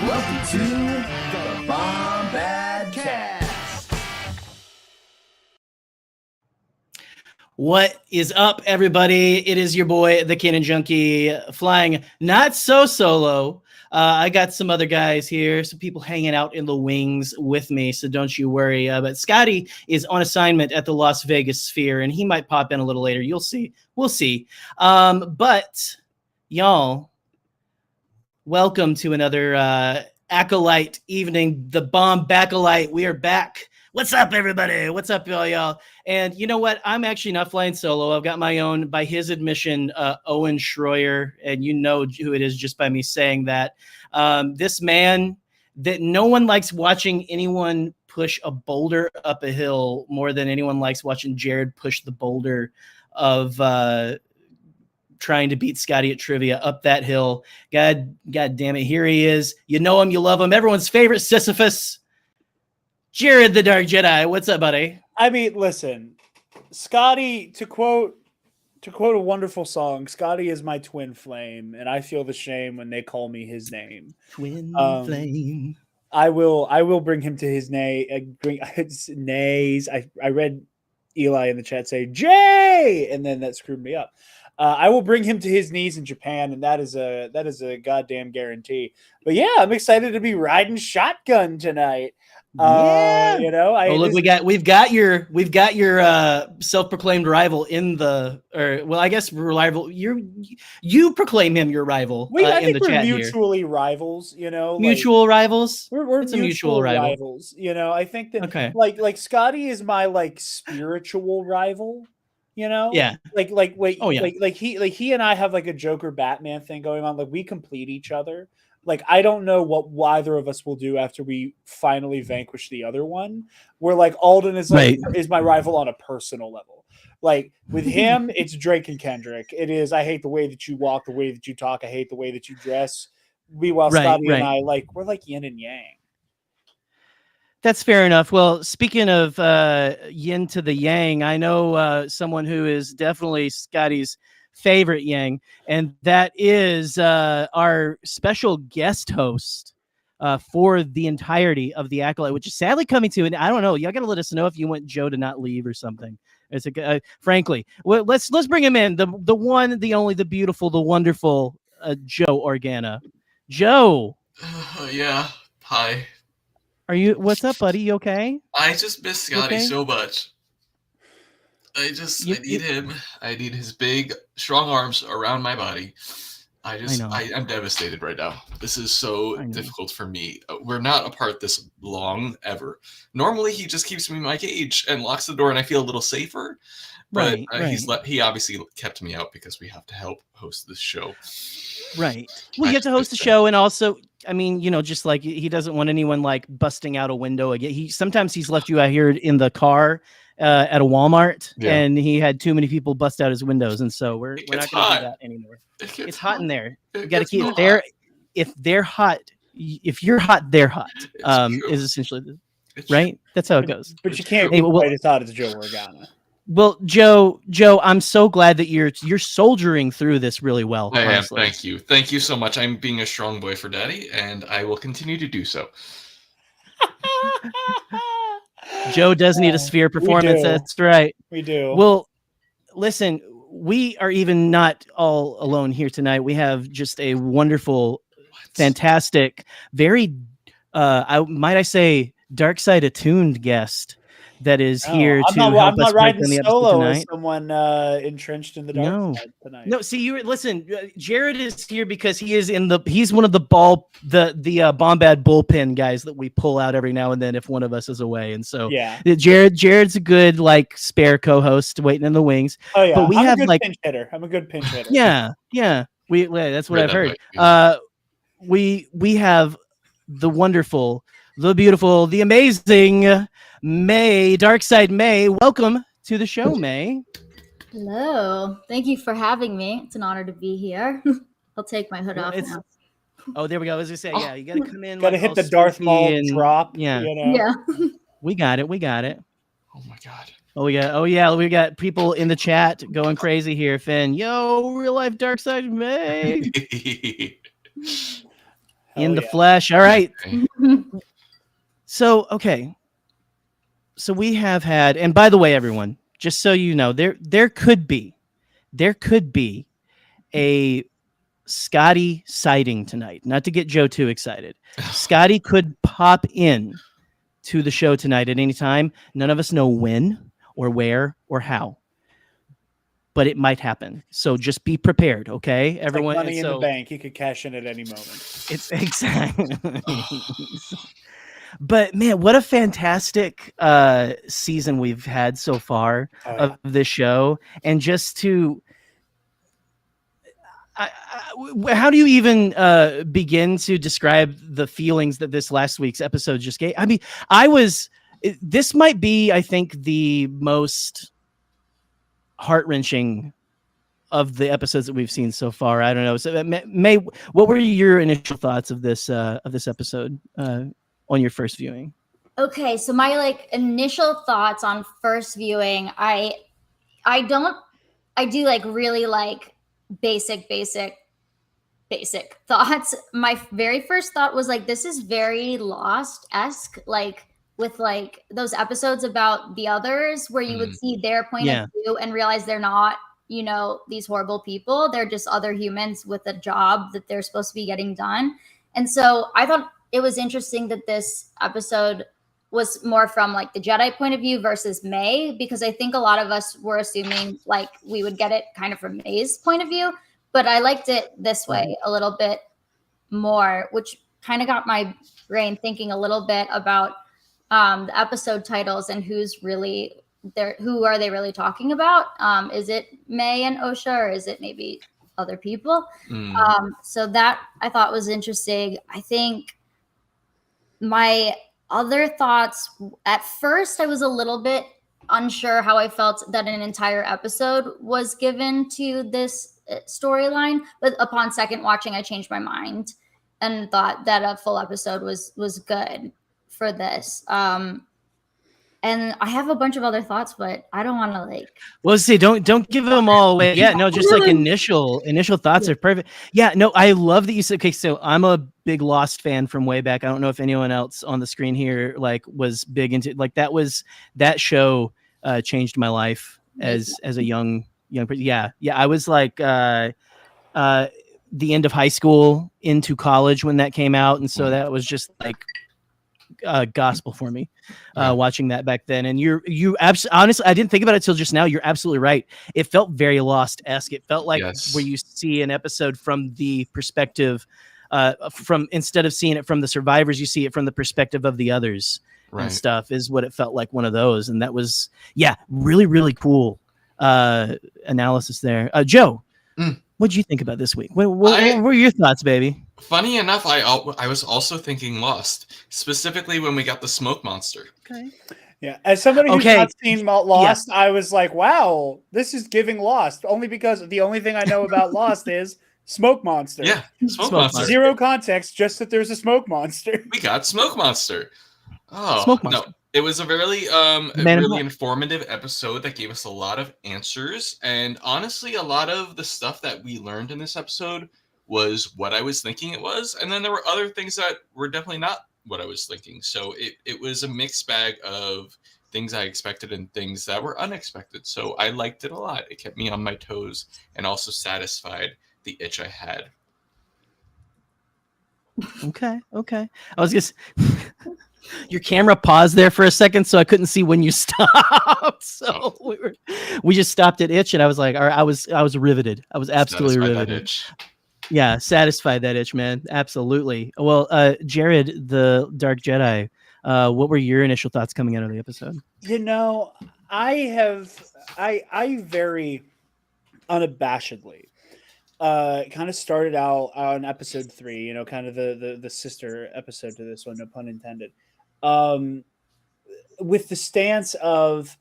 Welcome to the Bombadcast. What is up, everybody? It is your boy, the Cannon Junkie, flying not so solo. I got some other guys here, some people hanging out in the wings with me, so don't you worry. But Scotty is on assignment at the Las Vegas Sphere, and he might pop in a little later. You'll see. We'll see. But y'all, welcome to another Acolyte evening, the Bombacolyte. We are back. What's up, everybody? What's up, y'all? And you know what? I'm actually not flying solo. I've got my own, by his admission, Owen Schroyer, and you know who it is just by me saying that. This man that no one likes watching anyone push a boulder up a hill more than anyone likes watching Jared push the boulder of trying to beat Scotty at trivia up that hill. God damn it. Here he is. You know him, you love him. Everyone's favorite Sisyphus, Jared the Dark Jedi. What's up, buddy? I mean, listen, Scotty, to quote a wonderful song, Scotty is my twin flame, and I feel the shame when they call me his name. Twin flame. I will bring him to his nays. I read Eli in the chat say Jay, and then that screwed me up. I will bring him to his knees in Japan, and that is a goddamn guarantee. But yeah, I'm excited to be riding shotgun tonight. Yeah. You know, look, we've got your self-proclaimed rival in the, or well, I guess rival. You proclaim him your rival. I in think the we're chat mutually rivals. You know, mutual rivals. We're it's a mutual rival. rivals. You know, I think that okay. like Scotty is my spiritual rival. You know, yeah, like he and I have like a Joker Batman thing going on. Like we complete each other. Like, I don't know what either of us will do after we finally vanquish the other one. Where like Alden is is my rival on a personal level. Like with him, it's Drake and Kendrick. It is, I hate the way that you walk, the way that you talk. I hate the way that you dress. Scotty and I, we're like yin and yang. That's fair enough. Well, speaking of yin to the yang, I know someone who is definitely Scotty's favorite yang, and that is our special guest host for the entirety of the Acolyte, which is sadly coming to, and I don't know, y'all gotta let us know if you want Joe to not leave or something. It's frankly, well, let's bring him in, the one, the only, the beautiful, the wonderful Joe Organa. Joe. Yeah. Hi. What's up, buddy? You okay? I just miss Scotty so much. I need him. I need his big, strong arms around my body. I'm devastated right now. This is so difficult for me. We're not apart this long, ever. Normally, he just keeps me in my cage and locks the door, and I feel a little safer. But he obviously kept me out because we have to help host this show. Right. Well, you have to host the show, and also, I mean, you know, just like he doesn't want anyone like busting out a window again. Sometimes he's left you out here in the car at a Walmart, and he had too many people bust out his windows, and so we're not going to do that anymore. It's hot in there. You got to keep it there. If they're hot, if you're hot, they're hot. Is essentially right. That's how it goes. But you can't be quite as hot as Joe Organa. Well, Joe, I'm so glad that you're soldiering through this really well. I am. Thank you so much. I'm being a strong boy for Daddy, and I will continue to do so. Joe does need a sphere performance. That's right. We do. Well, listen, we are even not all alone here tonight. We have just a wonderful, fantastic, very, might I say, dark side attuned guest that is here to help us break down the episode tonight. As someone entrenched in the dark side tonight. No, see, listen. Jared is here because he's one of the Bombad bullpen guys that we pull out every now and then if one of us is away, and so Jared's a good spare co-host waiting in the wings. Oh yeah, but I'm a good pinch hitter. Yeah. That's what I've heard. We have the wonderful, the beautiful, the amazing May, Darkside May. Welcome to the show, May. Hello. Thank you for having me. It's an honor to be here. I'll take my hood off now. Oh, there we go. As I say, you got to come in. Got to hit the Darth Maul drop. Yeah. You know? Yeah. We got it. Oh my God. We got people in the chat going crazy here. Finn, yo, real life Darkside May. in the flesh. All right. Okay. So, okay. So we have had, and by the way, everyone, just so you know, there could be a Scotty sighting tonight. Not to get Joe too excited. Scotty could pop in to the show tonight at any time. None of us know when or where or how, but it might happen. So just be prepared, okay, everyone. Like money in the bank, he could cash in at any moment. It's exactly. But man, what a fantastic season we've had so far of this show, and just to. How do you even begin to describe the feelings that this last week's episode just gave? I mean, this might be, I think, the most heart-wrenching of the episodes that we've seen so far. I don't know. So, May, what were your initial thoughts of this episode on your first viewing? Okay, so my initial thoughts on first viewing, I do really basic thoughts. My very first thought was this is very Lost-esque, with those episodes about the others where you would see their point of view and realize they're not, these horrible people. They're just other humans with a job that they're supposed to be getting done. And so I thought it was interesting that this episode was more from the Jedi point of view versus May, because I think a lot of us were assuming we would get it kind of from May's point of view, but I liked it this way a little bit more, which kind of got my brain thinking a little bit about the episode titles and who's really there. Who are they really talking about? Is it May and Osha, or is it maybe other people? So that I thought was interesting. I think my other thoughts, at first I was a little bit unsure how I felt that an entire episode was given to this storyline, but upon second watching I changed my mind and thought that a full episode was good for this. And I have a bunch of other thoughts, but I don't want to Well, see, don't give them all away. Yeah, no, just initial thoughts are perfect. Yeah, no, I love that you said. Okay, so I'm a big Lost fan from way back. I don't know if anyone else on the screen here was big into that show. Changed my life as a young person. Yeah. I was the end of high school into college when that came out, and so that was just gospel for me, watching that back then. And you honestly, I didn't think about it till just now. You're absolutely right. It felt very Lost-esque. It felt like where you see an episode from the perspective, from instead of seeing it from the survivors, you see it from the perspective of the others. And stuff is what it felt like, one of those. And that was really, really cool analysis there. Joe, what did you think about this week? What were your thoughts, baby? Funny enough, I was also thinking Lost, specifically when we got the smoke monster. Okay. Yeah, as somebody who's not seen Lost, I was like, wow, this is giving Lost, only because the only thing I know about Lost is smoke monster. Yeah, smoke monster. Zero context, just that there's a smoke monster. We got smoke monster. Oh, smoke monster. No, it was a really informative episode that gave us a lot of answers. And honestly, a lot of the stuff that we learned in this episode was what I was thinking it was. And then there were other things that were definitely not what I was thinking. So it was a mixed bag of things I expected and things that were unexpected. So I liked it a lot. It kept me on my toes and also satisfied the itch I had. Okay. I was just... Your camera paused there for a second, so I couldn't see when you stopped. So we just stopped at itch, and I was like, all right, I was riveted. I was absolutely riveted. Yeah, satisfied that itch, man. Absolutely. Well, Jared, the Dark Jedi, what were your initial thoughts coming out of the episode? I very unabashedly kind of started out on episode 3, kind of the sister episode to this one, no pun intended. With the stance of,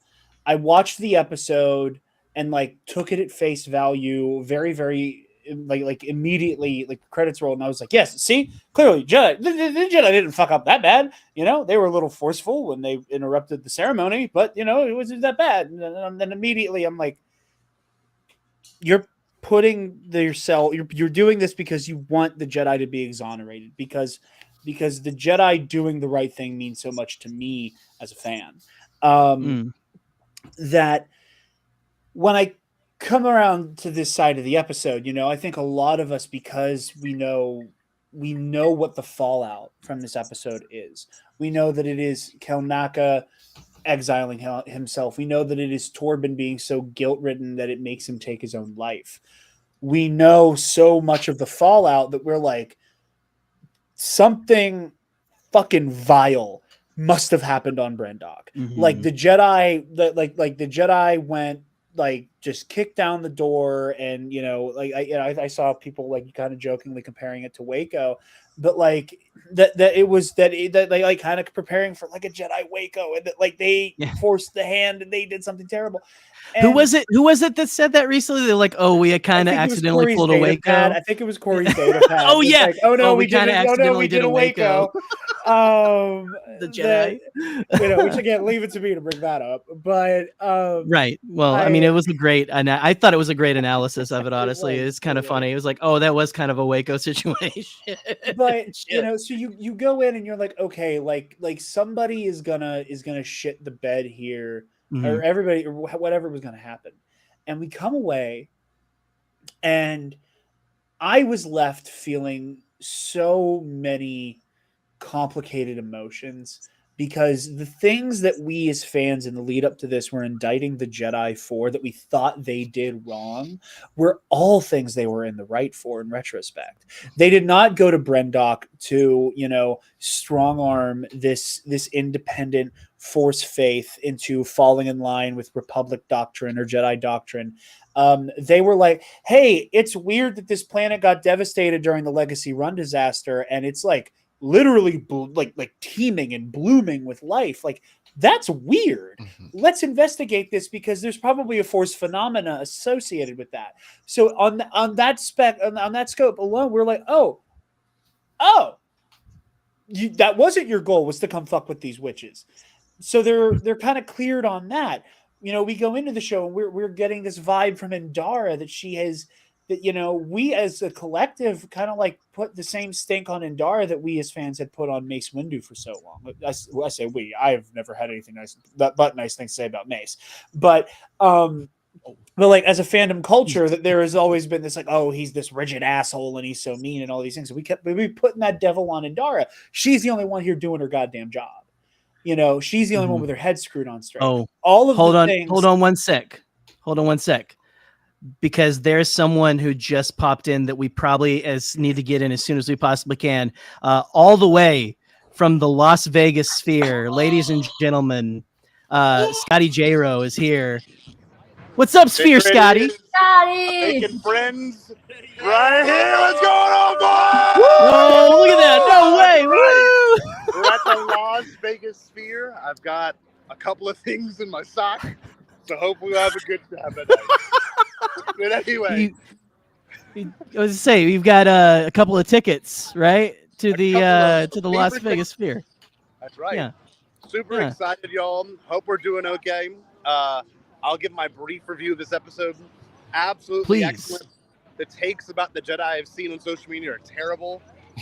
I watched the episode and took it at face value, very, very immediately, credits rolled, and I was like, yes, see, clearly Jedi, the Jedi didn't fuck up that bad. They were a little forceful when they interrupted the ceremony, but it wasn't that bad. And then immediately I'm like, you're putting yourself, you're doing this because you want the Jedi to be exonerated, because the Jedi doing the right thing means so much to me as a fan. That when I come around to this side of the episode, I think a lot of us, because we know what the fallout from this episode is. We know that it is Kelnaka exiling himself. We know that it is Torben being so guilt-ridden that it makes him take his own life. We know so much of the fallout that we're like, something fucking vile must have happened on Brendok. Like the Jedi, like the Jedi went, like, just kicked down the door, and I saw people like kind of jokingly comparing it to Waco, but like that they like kind of preparing for like a Jedi Waco, and that like they forced the hand and they did something terrible. And who was it that said that recently? They're like, oh, we had kind of accidentally pulled a Waco. I think it was Corey's data pad. Oh yeah. Like, oh no, we kind of accidentally did a Waco. The Jedi. Which again, leave it to me to bring that up. But right. Well, I mean, it was a great, and I thought it was a great analysis of it. Honestly, it's kind of funny. It was like, oh, that was kind of a Waco situation. But so you go in and you're like, okay, like somebody is gonna shit the bed here, or everybody, or whatever was gonna happen, and we come away, and I was left feeling so many complicated emotions, because the things that we as fans in the lead up to this were indicting the Jedi for, that we thought they did wrong, were all things they were in the right for in retrospect. They did not go to Brendok to, strong arm this independent Force faith into falling in line with Republic doctrine or Jedi doctrine. They were like, hey, it's weird that this planet got devastated during the Legacy Run disaster, and it's like literally like teeming and blooming with life. Like, that's weird. Let's investigate this, because there's probably a Force phenomena associated with that. So on that scope alone, we're like, that wasn't your goal, was to come fuck with these witches. So they're kind of cleared on that. We go into the show and we're getting this vibe from Indara that she has, that, we as a collective kind of like put the same stink on Indara that we as fans had put on Mace Windu for so long. I say we. I've never had anything nice things to say about Mace, but like as a fandom culture, that there has always been this like, oh, he's this rigid asshole and he's so mean and all these things. We putting that devil on Indara. She's the only one here doing her goddamn job. She's the only one with her head screwed on straight. Oh, all of the things. Hold on one sec. Because there's someone who just popped in that we probably need to get in as soon as we possibly can. All the way from the Las Vegas sphere, ladies and gentlemen, Scotty J-Ro is here. What's up, Sphere, Scotty? Scotty! Making friends right here. What's going on, boys? Whoa, look at that. No way. Woo! We're at the Las Vegas Sphere. I've got a couple of things in my sock, so hopefully we'll have a good time at night. But anyway, I was to say, we've got a couple of tickets, right, to the Las Vegas Sphere. That's right. Yeah. Super excited, y'all. Hope we're doing okay. I'll give my brief review of this episode. Absolutely excellent. The takes about the Jedi I've seen on social media are terrible.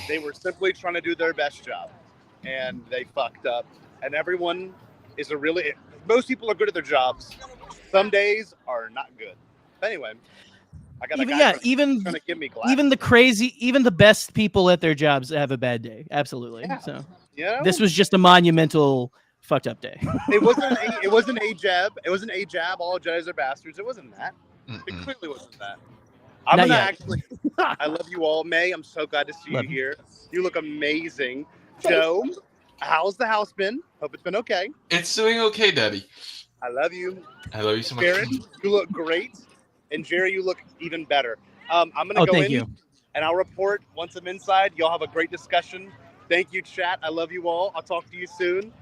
They were simply trying to do their best job, and they fucked up. And everyone is most people are good at their jobs. Some days are not good. But anyway, I got even the best people at their jobs have a bad day. Absolutely. Yeah. So this was just a monumental fucked up day. It wasn't a jab. It wasn't a jab. All Jedis are bastards. It wasn't that. It clearly wasn't that. I love you all. May, I'm so glad to see you here. You look amazing. Joe, how's the house been? Hope it's been okay. It's doing okay, Daddy. I love you. I love you so much. Jared, you look great. And Jerry, you look even better. I'm going to go in and I'll report once I'm inside. Y'all have a great discussion. Thank you, chat. I love you all. I'll talk to you soon.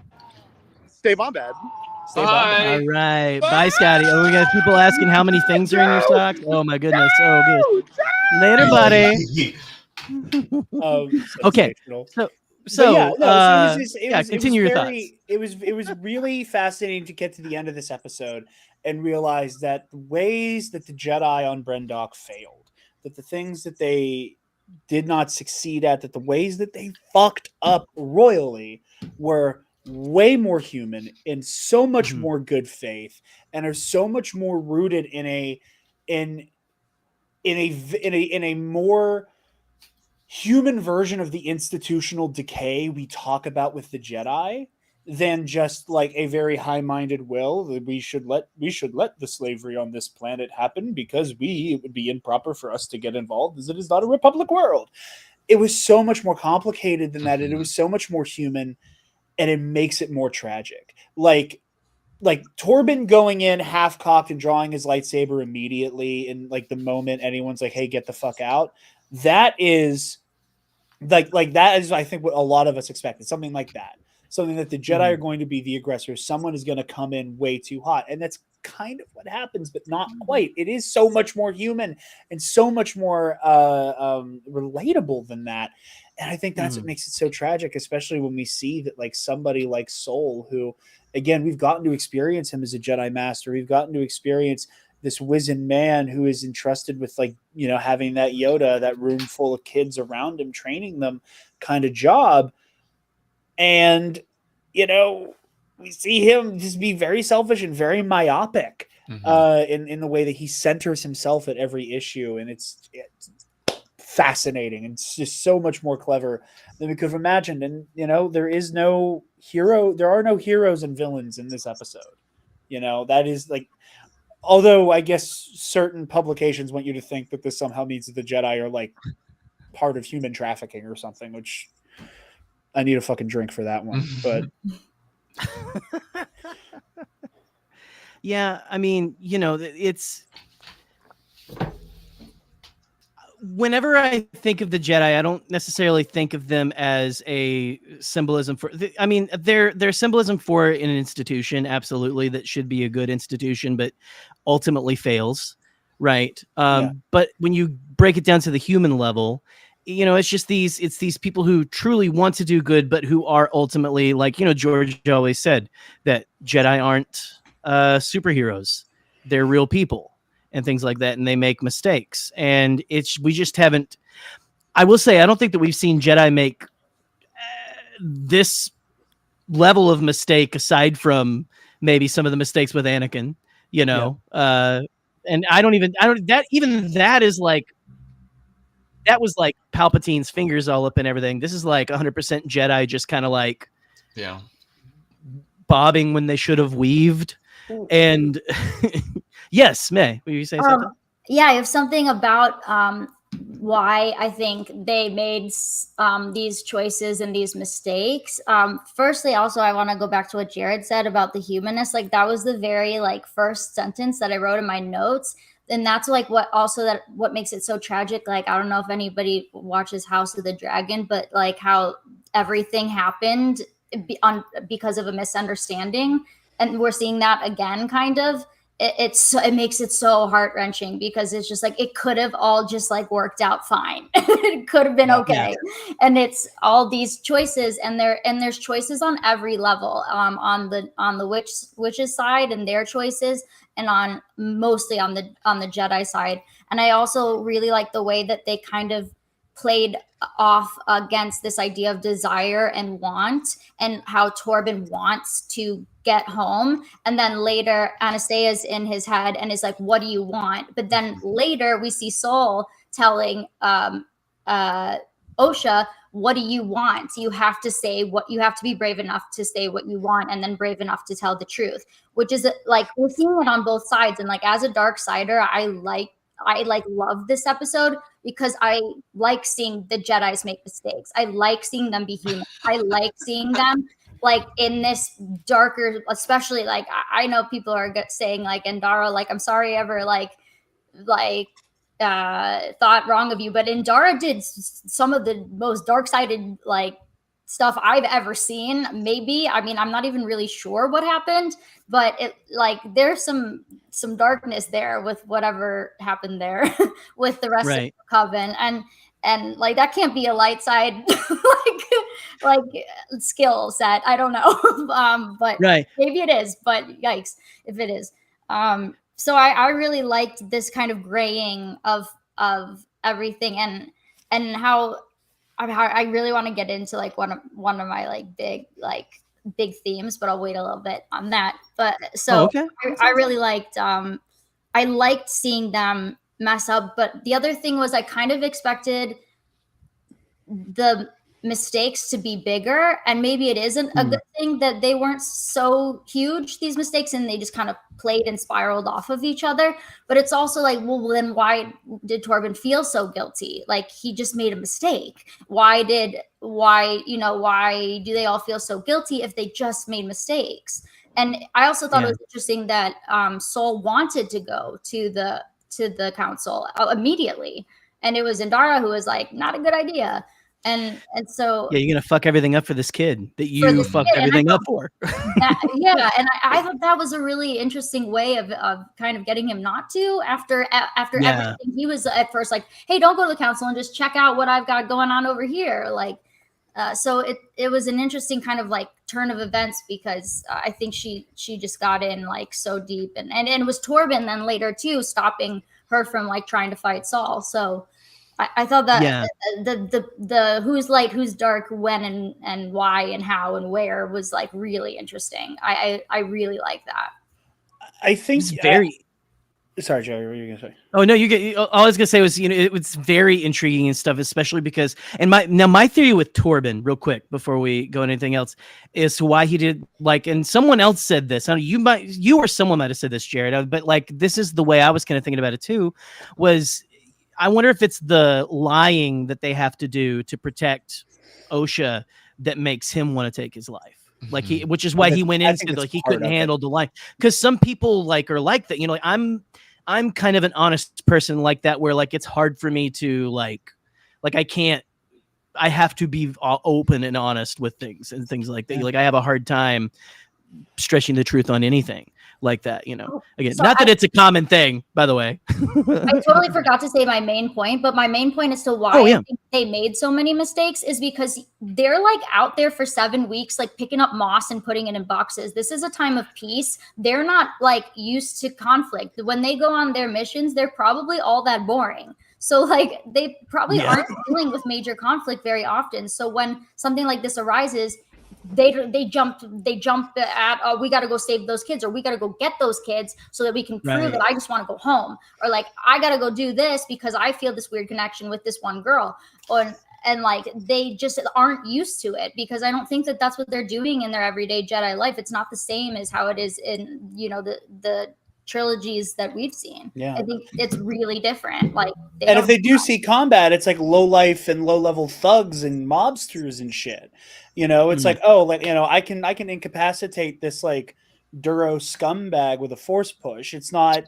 Stay bombad. Stay bombad. All right. Bye, Scotty. Oh, we got people asking how many things are in your socks. Oh, my goodness. Oh, good. Later, buddy. Okay. Continue your thoughts. It was really fascinating to get to the end of this episode and realize that the ways that the Jedi on Brendok failed, that the things that they did not succeed at, that the ways that they fucked up royally were way more human and so much more good faith, and are so much more rooted in a more human version of the institutional decay we talk about with the Jedi than just like a very high-minded will that we should let the slavery on this planet happen because it would be improper for us to get involved as it is not a republic world. It was so much more complicated than that, and it was so much more human, and it makes it more tragic. Like Torben going in half-cocked and drawing his lightsaber immediately in like the moment anyone's like, hey, get the fuck out. That is like that is, I think, what a lot of us expected. Something like that. Something that the Jedi are going to be the aggressor. Someone is going to come in way too hot. And that's kind of what happens, but not quite. It is so much more human and so much more relatable than that. And I think that's what makes it so tragic, especially when we see that like somebody like Soul, who, again, we've gotten to experience him as a Jedi Master. We've gotten to experience this wizened man who is entrusted with, like, you know, having that Yoda, that room full of kids around him, training them kind of job. And, you know, we see him just be very selfish and very myopic in the way that he centers himself at every issue. And it's fascinating. And it's just so much more clever than we could have imagined. And, you know, there are no heroes and villains in this episode. You know, that is like, although I guess certain publications want you to think that this somehow means that the Jedi are like part of human trafficking or something, which I need a fucking drink for that one. But yeah, I mean, you know, it's whenever I think of the Jedi, I don't necessarily think of them as a symbolism for, I mean, they're symbolism for an institution, absolutely, that should be a good institution, but ultimately fails, right? But when you break it down to the human level, you know, it's these people who truly want to do good, but who are ultimately, like, you know, George always said that Jedi aren't superheroes. They're real people and things like that. And they make mistakes. And we just haven't, I will say, I don't think that we've seen Jedi make this level of mistake aside from maybe some of the mistakes with Anakin, you know, and that is like, that was like Palpatine's fingers all up and everything. This is like 100% Jedi, just kind of like bobbing when they should have weaved. And yes, May, will you say something? Yeah, I have something about why I think they made these choices and these mistakes. Firstly, also, I want to go back to what Jared said about the humanness. Like, that was the very like first sentence that I wrote in my notes. And that's like what makes it so tragic. Like, I don't know if anybody watches House of the Dragon, but like how everything happened because of a misunderstanding. And we're seeing that again, kind of. It makes it so heart-wrenching because it's just like it could have all just like worked out fine. It could have been okay. And it's all these choices, and there's choices on every level, on the witch's side and their choices, and mostly on the Jedi side. And I also really like the way that they kind of played off against this idea of desire and want, and how Torben wants to get home. And then later Anastasia's in his head and is like, what do you want? But then later we see Soul telling Osha, what do you want? You have to be brave enough to say what you want, and then brave enough to tell the truth, which is like, we're seeing it on both sides. And like, as a dark sider, I love this episode because I like seeing the Jedis make mistakes. I like seeing them be human. I like seeing them like in this darker, especially like, I know people are saying like, Endara, like, I'm sorry I ever thought wrong of you, but Endara did some of the most dark-sided like stuff I've ever seen. Maybe, I mean, I'm not even really sure what happened, but it like there's some darkness there with whatever happened there with the rest of the coven, and like that can't be a light side like skill set. I don't know, but maybe it is. But yikes, if it is. So I really liked this kind of graying of everything, and how I really want to get into like one of my like big themes, but I'll wait a little bit on that. But so I really liked I liked seeing them mess up. But the other thing was I kind of expected the mistakes to be bigger, and maybe it isn't a good thing that they weren't so huge, these mistakes, and they just kind of played and spiraled off of each other. But it's also like, well, then why did Torben feel so guilty? Like, he just made a mistake. Why do they all feel so guilty if they just made mistakes? And I also thought it was interesting that Sol wanted to go to the council immediately, and it was Indara who was like, not a good idea. And so you're gonna fuck everything up for this kid that you fucked everything up for. And I thought that was a really interesting way of kind of getting him not to after everything. He was at first like, hey, don't go to the council and just check out what I've got going on over here. Like, so it was an interesting kind of like turn of events, because I think she just got in like so deep, and it was Torben then later too stopping her from like trying to fight Saul. So I thought that the who's light, who's dark, when and why and how and where was like really interesting. I really like that. I think it's very. Sorry, Joey, what were you gonna say? Oh no, all I was gonna say was, it was very intriguing and stuff, especially because, and my theory with Torben, real quick before we go into anything else, is why he did like, and someone else said this. I don't know, you or someone might have said this, Jared, but like this is the way I was kind of thinking about it too. Was I wonder if it's the lying that they have to do to protect Osha that makes him want to take his life. Like which is why he went into like he couldn't handle the life. Because some people like are like that. Like I'm kind of an honest person like that, where like it's hard for me to like I have to be open and honest with things and things like that. Like I have a hard time stretching the truth on anything like that, again, so not that it's a common thing, by the way. I totally forgot to say my main point, but my main point as to why I think they made so many mistakes is because they're like out there for 7 weeks, like picking up moss and putting it in boxes. This is a time of peace. They're not like used to conflict. When they go on their missions, they're probably all that boring. So like they probably aren't dealing with major conflict very often. So when something like this arises, they jump at, we got to go save those kids, or we got to go get those kids so that we can prove that I just want to go home, or like I got to go do this because I feel this weird connection with this one girl, and like they just aren't used to it, because I don't think that that's what they're doing in their everyday Jedi life. It's not the same as how it is in the trilogies that we've seen. I think it's really different. Like, and if they do see combat, it's like low life and low level thugs and mobsters and shit. It's like, I can incapacitate this like Duro scumbag with a force push. It's not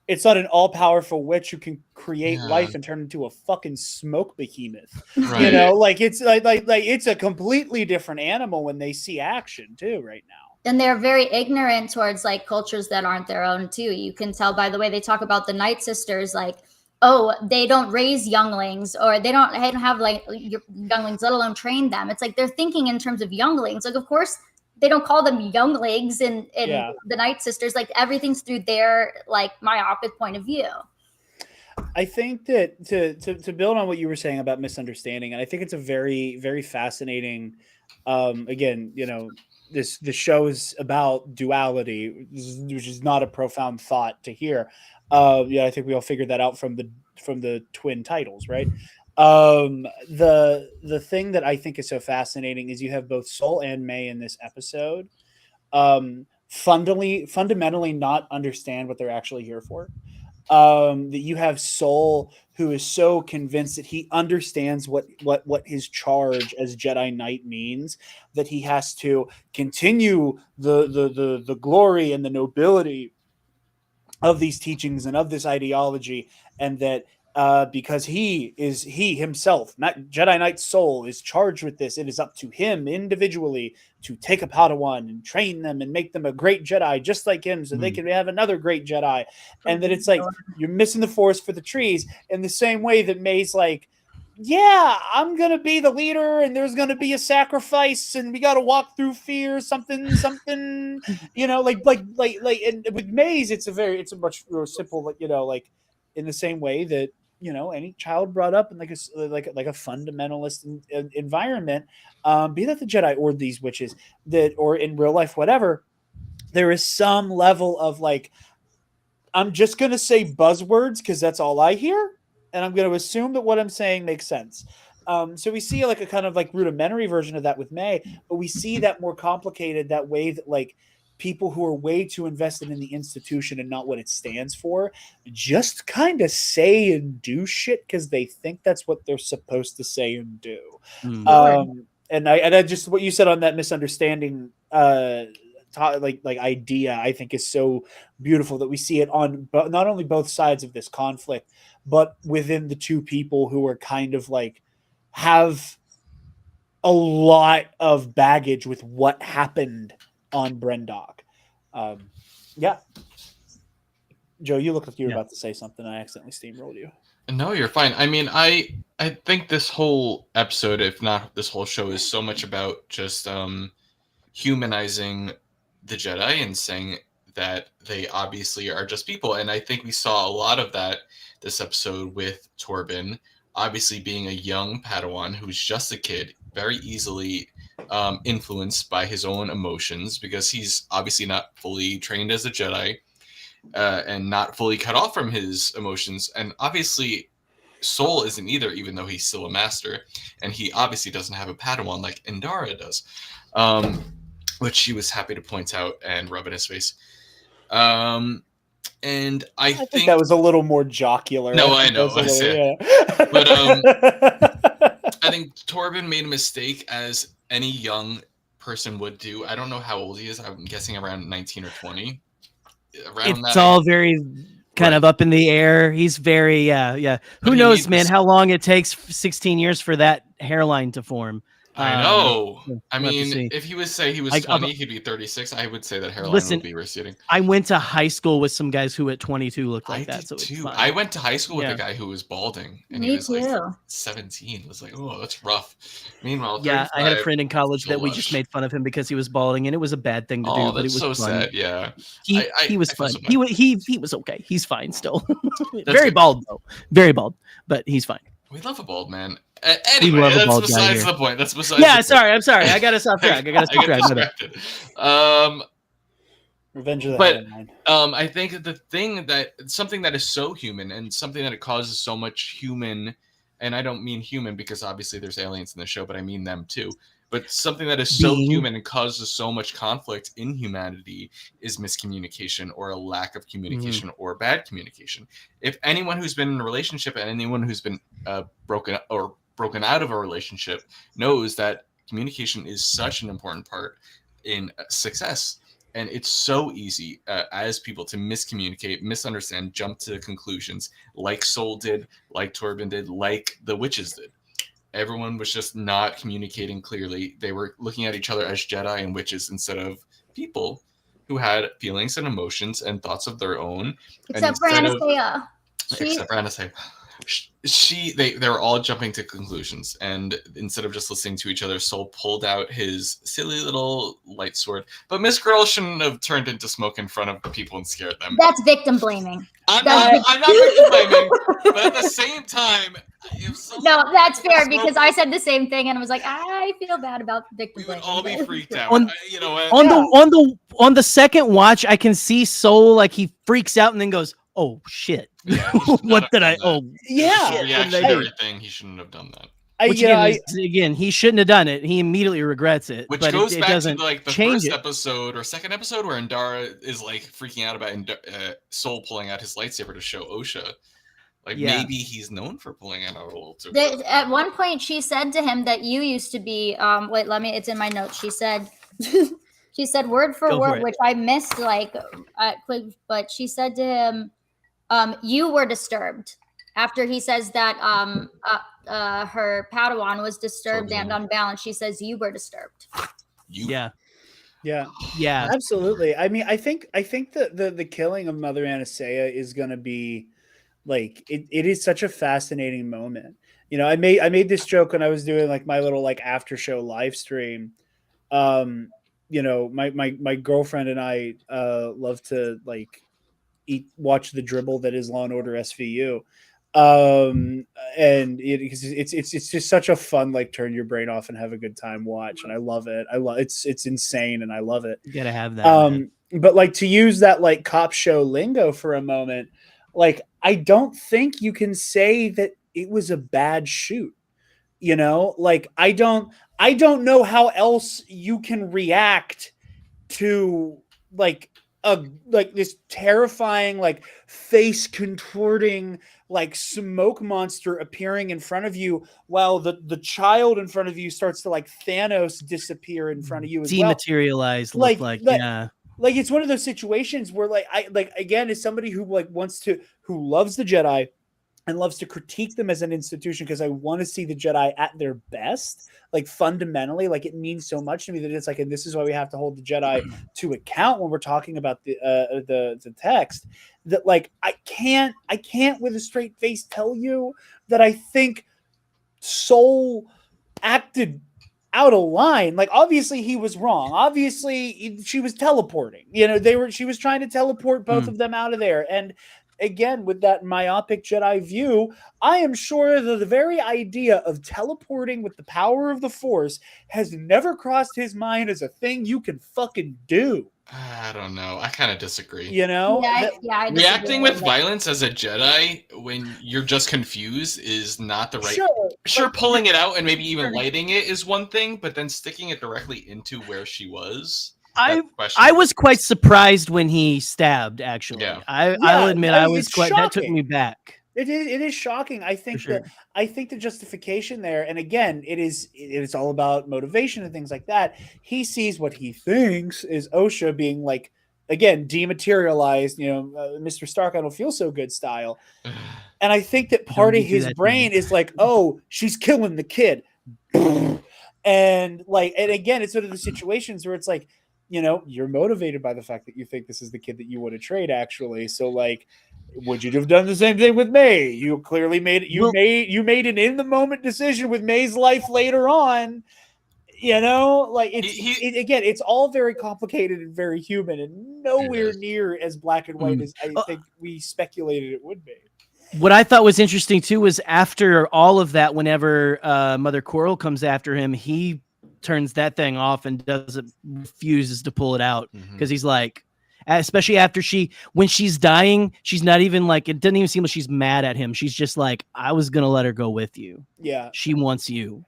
an all powerful witch who can create life and turn into a fucking smoke behemoth. Right. Like it's like it's a completely different animal when they see action too right now. And they're very ignorant towards like cultures that aren't their own too. You can tell by the way they talk about the Night Sisters, like, oh, they don't raise younglings, or they don't have like younglings, let alone train them. It's like they're thinking in terms of younglings. Like, of course, they don't call them younglings in the Night Sisters. Like, everything's through their like myopic point of view. I think that to build on what you were saying about misunderstanding, and I think it's a very, very fascinating. Again, the show is about duality, which is not a profound thought to hear. I think we all figured that out from the twin titles, right? The thing that I think is so fascinating is you have both Sol and May in this episode fundamentally not understand what they're actually here for. That you have Sol, who is so convinced that he understands what his charge as Jedi Knight means, that he has to continue the glory and the nobility of these teachings and of this ideology, and that because he himself, not Jedi Knight Sol, is charged with this, it is up to him individually to take a Padawan and train them and make them a great Jedi just like him, so they can have another great Jedi. And that it's like you're missing the forest for the trees, in the same way that May's like, yeah, I'm gonna be the leader, and there's gonna be a sacrifice, and we got to walk through fear, something, you know, like, and with Maze, it's a much more simple, like, you know, like in the same way that, you know, any child brought up in like a fundamentalist environment, be that the Jedi or these witches, that or in real life, whatever, there is some level of like, I'm just gonna say buzzwords because that's all I hear, and I'm going to assume that what I'm saying makes sense. So we see like a kind of like rudimentary version of that with May, but we see that more complicated, that way that like people who are way too invested in the institution and not what it stands for just kind of say and do shit because they think that's what they're supposed to say and do. And I just, what you said on that misunderstanding idea, I think is so beautiful that we see it on not only both sides of this conflict, but within the two people who are kind of like have a lot of baggage with what happened on Brendok. Yeah. Joe, you look like you were about to say something. I accidentally steamrolled you. No, you're fine. I mean, I think this whole episode, if not this whole show, is so much about just humanizing the Jedi and saying that they obviously are just people. And I think we saw a lot of that this episode with Torben, obviously being a young Padawan who's just a kid, very easily influenced by his own emotions because he's obviously not fully trained as a Jedi and not fully cut off from his emotions. And obviously Sol isn't either, even though he's still a master. And he obviously doesn't have a Padawan like Indara does. Which she was happy to point out and rub in his face. And I think that was a little more jocular. No, I know. But I think Torben made a mistake, as any young person would do. I don't know how old he is. I'm guessing around 19 or 20. It's all very kind of up in the air. He's very, yeah. Who knows, man, how long it takes 16 years for that hairline to form. I know. I mean, if he was 20, he'd be 36. I would say that hairline would be receding. I went to high school with some guys who at 22 looked like that. So it's fine. I went to high school with a guy who was balding, and he was like 17. It was like, oh, that's rough. Meanwhile, I had a friend in college that we just made fun of him because he was balding, and it was a bad thing to do. Oh, but it was so fun. sad. Yeah, he was fun. He was okay. He's fine still. Very bald though. Very bald, but he's fine. We love a bald man. Anyway, that's besides the point. That's besides. Yeah, sorry. I'm sorry. I got us off track. I got distracted. Revenge of the But I think something that is so human and something that it causes so much human, and I don't mean human because obviously there's aliens in the show, but I mean them too. But something that is so human and causes so much conflict in humanity is miscommunication, or a lack of communication, or bad communication. If anyone who's been in a relationship and anyone who's been broken out of a relationship knows that communication is such an important part in success. And it's so easy as people to miscommunicate, misunderstand, jump to conclusions like Sol did, like Torben did, like the witches did. Everyone was just not communicating clearly. They were looking at each other as Jedi and witches instead of people who had feelings and emotions and thoughts of their own. Except for Anastasia. Except for Anastasia. They were all jumping to conclusions, and instead of just listening to each other, Sol pulled out his silly little light sword. But Miss Girl shouldn't have turned into smoke in front of people and scared them. That's victim blaming. I'm not victim blaming, but at the same time, no, that's fair because I said the same thing and I was like, I feel bad about victim blaming. All be freaked out. You know what? On the second watch, I can see Sol like he freaks out and then goes, "Oh shit! Yeah, what did I? Oh yeah, reaction to everything. He shouldn't have done that. Again, he shouldn't have done it. He immediately regrets it. Which but goes it back doesn't to like the change first episode or second episode where Indara is like freaking out about Sol pulling out his lightsaber to show Osha. Like maybe he's known for pulling it out a little too. At one point, she said to him that you used to be. It's in my notes. She said, she said word for word, which I missed but she said to him, you were disturbed. After he says that her Padawan was disturbed and unbalanced, she says you were disturbed. Yeah, absolutely. I mean, I think that the killing of Mother Anastasia is going to be Like it is such a fascinating moment. You know, I made this joke when I was doing like my little like after show live stream. You know, my girlfriend and I love to like watch the dribble that is Law and Order SVU. And it's just such a fun like turn your brain off and have a good time watch, and I love it. It's insane and I love it. You gotta have that. Man. But like to use that like cop show lingo for a moment, like I don't think you can say that it was a bad shoot. You know, like I don't know how else you can react to like this terrifying like face contorting like smoke monster appearing in front of you while the child in front of you starts to like Thanos disappear in front of you as dematerialize well. like yeah. Like it's one of those situations where like I like again as somebody who like who loves the Jedi and loves to critique them as an institution because I want to see the Jedi at their best, like fundamentally, like it means so much to me that it's like, and this is why we have to hold the Jedi to account when we're talking about the text. That like I can't with a straight face tell you that I think Soul acted out of line. Like obviously he was wrong. Obviously she was teleporting. You know, she was trying to teleport both of them out of there. And again, with that myopic Jedi view, I am sure that the very idea of teleporting with the power of the Force has never crossed his mind as a thing you can fucking do. I don't know. I kind of disagree. You know? I reacting with violence as a Jedi when you're just confused is not the right... Sure, pulling it out and maybe even lighting it is one thing, but then sticking it directly into where she was... I was quite surprised when he stabbed. Actually, yeah. I'll admit I was quite. Shocking. That took me back. It is shocking. I think I think the justification there, and again, it is all about motivation and things like that. He sees what he thinks is Osha being like again dematerialized. You know, Mr. Stark, I don't feel so good style. And I think that part of his brain is like, oh, she's killing the kid, and like, and again, it's one of the situations where it's like. You know, you're motivated by the fact that you think this is the kid that you want to trade, actually. So, like, would you have done the same thing with May? You clearly made it. You made an in the moment decision with May's life later on. You know, like again, it's all very complicated and very human, and nowhere near as black and white as I think we speculated it would be. What I thought was interesting too was after all of that, whenever Mother Coral comes after him, he turns that thing off and refuses to pull it out because he's like, especially after when she's dying, she's not even like, it doesn't even seem like she's mad at him. She's just like, I was gonna let her go with you. Yeah, she wants you.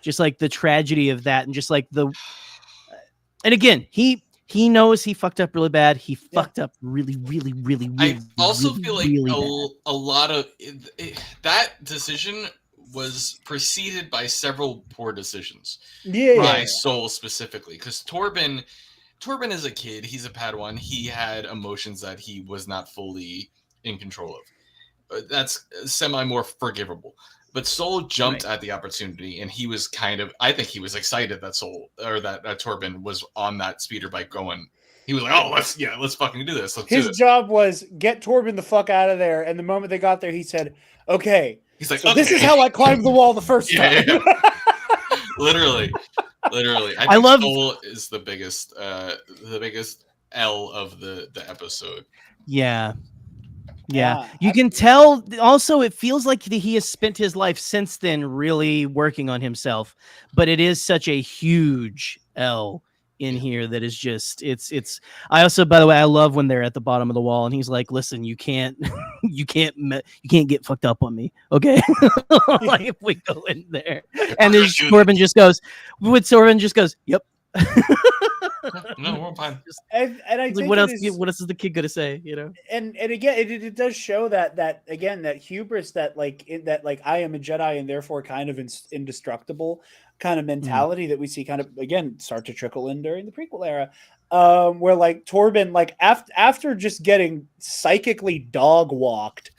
Just like the tragedy of that, and just like and again, he knows he fucked up really bad. He fucked up really. I also feel like a lot of that decision was preceded by several poor decisions. By Soul specifically, because Torben is a kid. He's a Padawan. He had emotions that he was not fully in control of. That's semi more forgivable. But Soul jumped at the opportunity, and he was I think he was excited that Torben was on that speeder bike going. He was like, "Oh, let's fucking do this." His job was get Torben the fuck out of there. And the moment they got there, he said, "Okay." He's like, so this is how I climbed the wall the first time. Yeah. Literally. I love Soul is the biggest L of the episode. Yeah. You can tell. Also, it feels like he has spent his life since then really working on himself, but it is such a huge L in here that is just it's I also, by the way, I love when they're at the bottom of the wall and he's like, listen, you can't get fucked up on me, okay? Like if we go in there and then Torben just goes yep. No, we're fine. And I think what else is the kid gonna say, you know? And again, it does show that again, that hubris, that I am a Jedi and therefore kind of indestructible kind of mentality that we see kind of again start to trickle in during the prequel era, where like Torben, like after just getting psychically dog walked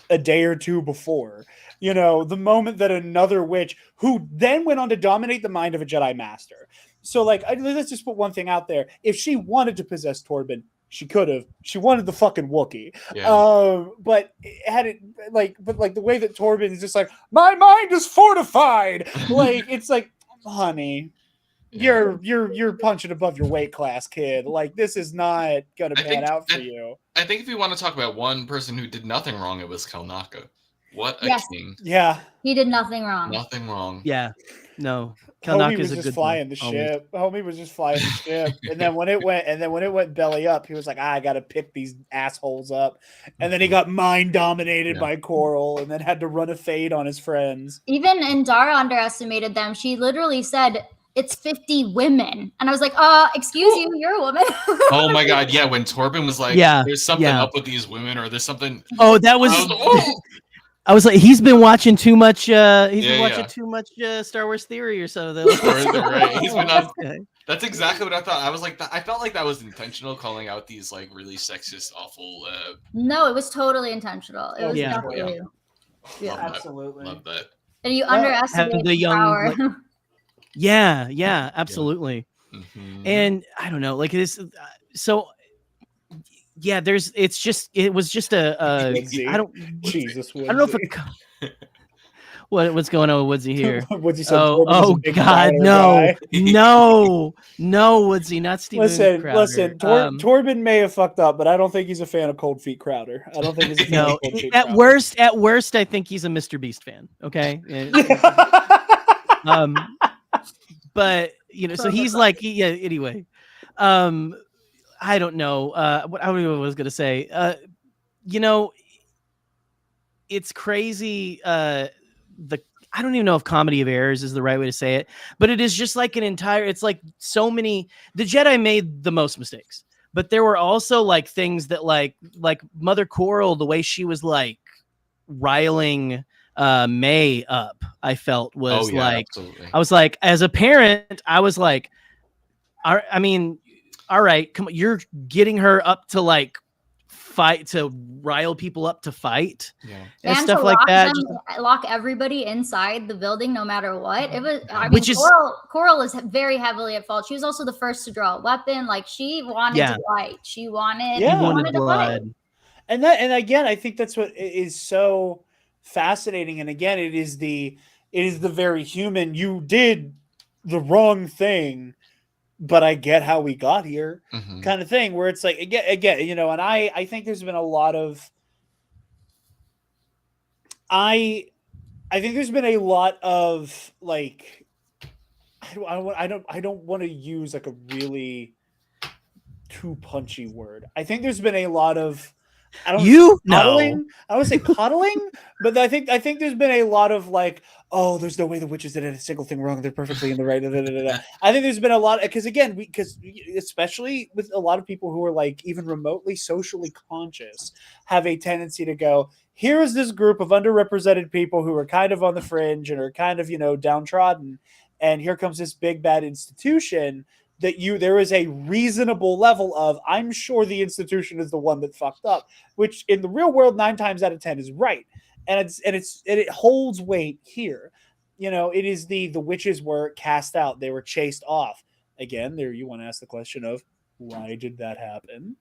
a day or two before, you know, the moment that another witch who then went on to dominate the mind of a Jedi Master. So like, let's just put one thing out there. If she wanted to possess Torben, She could have. She wanted the fucking Wookiee. Yeah. But had it but the way that Torben is just like, my mind is fortified. Like, it's like, honey, you're punching above your weight class, kid. Like, this is not gonna pan out for you. I think if you want to talk about one person who did nothing wrong, it was Kelnaka. What a king! Yeah, he did nothing wrong. Nothing wrong. Yeah, no. Homie was just flying the ship. Homie was just flying the ship, and then when it went belly up, he was like, I gotta pick these assholes up, and then he got mind dominated by Coral, and then had to run a fade on his friends. Even Indara underestimated them. She literally said, it's 50 women. And I was like, excuse you, you're a woman. Oh my God. Yeah. When Torben was like, there's something up with these women, or there's something. Oh, that was. I was like, he's been watching too much. Too much Star Wars Theory or so. Right. He's been on. That's exactly what I thought. I was like, I felt like that was intentional, calling out these like really sexist, awful. No, it was totally intentional. It was definitely. Yeah, absolutely. Love that. And you underestimated the power. Yeah, absolutely. Yeah. Mm-hmm. And I don't know, like this. So. Yeah, it was just I don't know if what's going on with Woodsy here. Woodsy said, oh God, no, Woodsy, not Steven Crowder. Listen, Torben may have fucked up, but I don't think he's a fan of Cold Feet Crowder. I don't think he's a fan of Cold Feet Crowder. At worst, I think he's a Mr. Beast fan. Okay. But so he's like, anyway. I don't know what I was going to say. It's crazy. I don't even know if comedy of errors is the right way to say it, but it is just like it's like so many. The Jedi made the most mistakes, but there were also like things that like Mother Coral, the way she was like riling May up, I felt was absolutely. I was like, as a parent, I was like, I mean, all right, come on, you're getting her up to like fight, to rile people up to fight, and stuff like that. Lock everybody inside the building, no matter what. It was. I mean, Which is Coral is very heavily at fault. She was also the first to draw a weapon. Like she wanted to fight. She wanted to blood. Fight. And again, I think that's what is so fascinating. And again, it is the very human. You did the wrong thing, but I get how we got here, kind of thing, where it's like, again, and I think there's been a lot of, I think there's been a lot of like, I don't want to use like a really too punchy word. I think there's been a lot of, coddling. I don't say coddling, but I think there's been a lot of like, oh, there's no way the witches did a single thing wrong. They're perfectly in the right. I think there's been a lot because especially with a lot of people who are like even remotely socially conscious, have a tendency to go, here is this group of underrepresented people who are kind of on the fringe and are kind of, downtrodden. And here comes this big bad institution that there is a reasonable level of, I'm sure the institution is the one that fucked up, which in the real world, 9 times out of 10 is right. And it holds weight here. It is the witches were cast out. They were chased off. Again, there you want to ask the question of, why did that happen?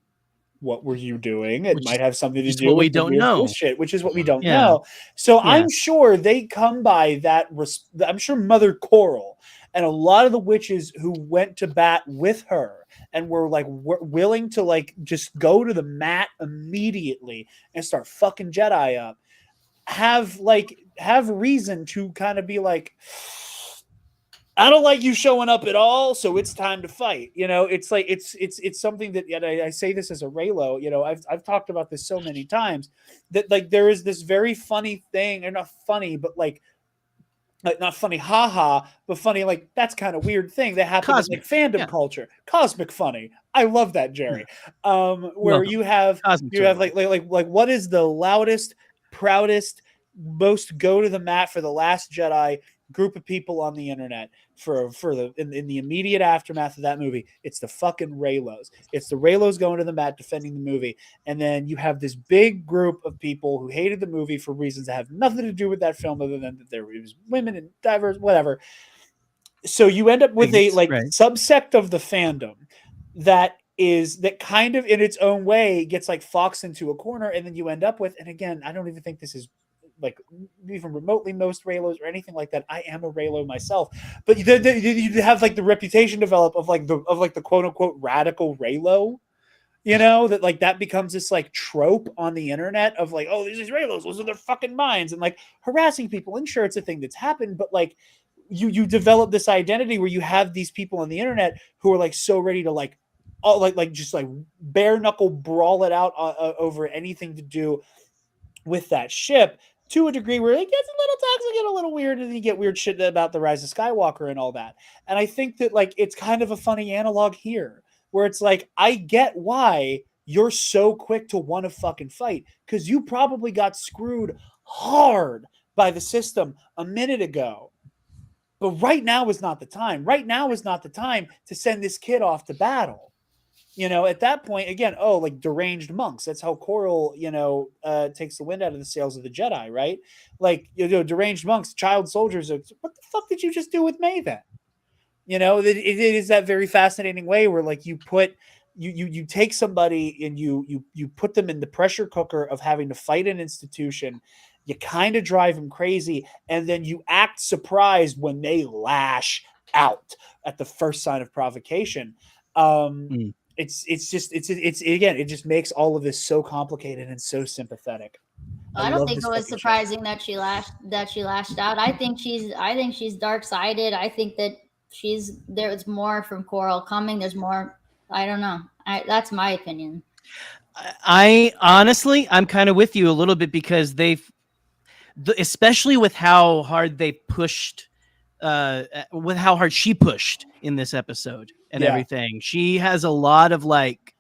What were you doing? It might have something to do with we don't know. Bullshit, which is what we don't know. So I'm sure they come by that. I'm sure Mother Coral and a lot of the witches who went to bat with her and were like willing to like just go to the mat immediately and start fucking Jedi up, have reason to kind of be like, I don't like you showing up at all, so it's time to fight. It's like it's something that, and I say this as a Raylo, I've talked about this so many times that like there is this very funny thing, or not funny, but like not funny, haha, but funny, like that's kind of weird thing that happens in like fandom culture. Cosmic funny. I love that, Jerry. Where you have like what is the loudest, proudest, most go to the mat for the Last Jedi group of people on the internet in the immediate aftermath of that movie? It's the fucking Raylos. It's the Raylos going to the mat defending the movie, and then you have this big group of people who hated the movie for reasons that have nothing to do with that film other than that there was women and diverse whatever. So you end up with a subsect of the fandom that is that kind of in its own way gets like foxed into a corner, and then you end up with, and again, I don't even think this is like even remotely most Reylos or anything like that. I am a Reylo myself, but you have like the reputation develop of like the quote unquote radical Reylo, you know, that like that becomes this like trope on the internet of like, oh, these Reylos lose their fucking minds and like harassing people. And sure, it's a thing that's happened, but like you develop this identity where you have these people on the internet who are like so ready to like, oh, like just like bare knuckle brawl it out over anything to do with that ship, to a degree where it gets a little toxic and a little weird, and you get weird shit about the Rise of Skywalker and all that. And I think that like it's kind of a funny analog here, where it's like, I get why you're so quick to want to fucking fight, because you probably got screwed hard by the system a minute ago. But right now is not the time. Right now is not the time to send this kid off to battle. You know, at that point, again, oh, like deranged monks. That's how Coral, you know, takes the wind out of the sails of the Jedi, right? Like, you know, deranged monks, child soldiers. What the fuck did you just do with May then? You know, it is that very fascinating way where like you put you take somebody and you put them in the pressure cooker of having to fight an institution. You kind of drive them crazy, and then you act surprised when they lash out at the first sign of provocation. It's just again, it just makes all of this so complicated and so sympathetic. I don't think it was surprising that she lashed out. I think she's dark-sided. I think that there's more from Coral coming. There's more. I don't know. That's my opinion. I honestly, I'm kind of with you a little bit, because especially with how hard they pushed, with how hard she pushed in this episode and everything. She has a lot of like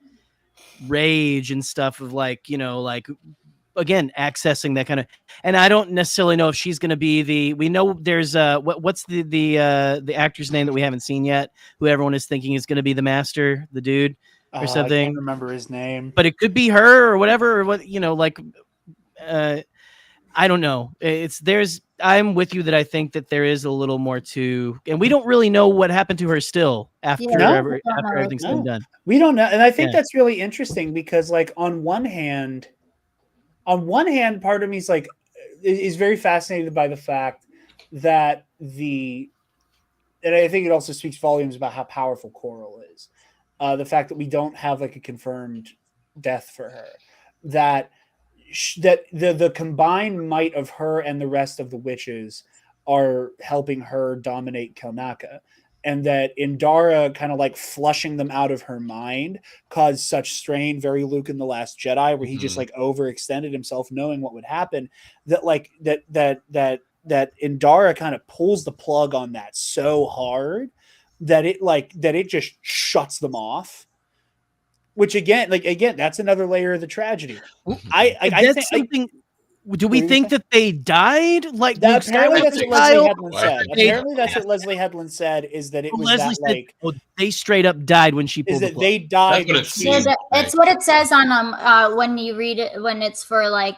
rage and stuff of like, you know, like, again, accessing that kind of, and I don't necessarily know if she's going to be we know there's what's the actor's name that we haven't seen yet, who everyone is thinking is going to be the master, the dude or something. I can't remember his name, but it could be her or whatever, or what, you know, like, I don't know. I'm with you that I think that there is a little more to, and we don't really know what happened to her still after everything's been done. We don't know. And I think that's really interesting, because like on one hand, part of me is very fascinated by the fact that and I think it also speaks volumes about how powerful Coral is. The fact that we don't have like a confirmed death for her, that the combined might of her and the rest of the witches are helping her dominate Kelnaka, and that Indara kind of like flushing them out of her mind caused such strain, very Luke in The Last Jedi, where he just like overextended himself knowing what would happen, that like that Indara kind of pulls the plug on that so hard that it just shuts them off. Which again, that's another layer of the tragedy. I think something. Do we think that they died? Like apparently that's what Leslie Headland said. Apparently that's what Leslie Headland said, is that it was Leslie that like they straight up died when she pulled the plug. They died. It's what it says on when you read it, when it's for like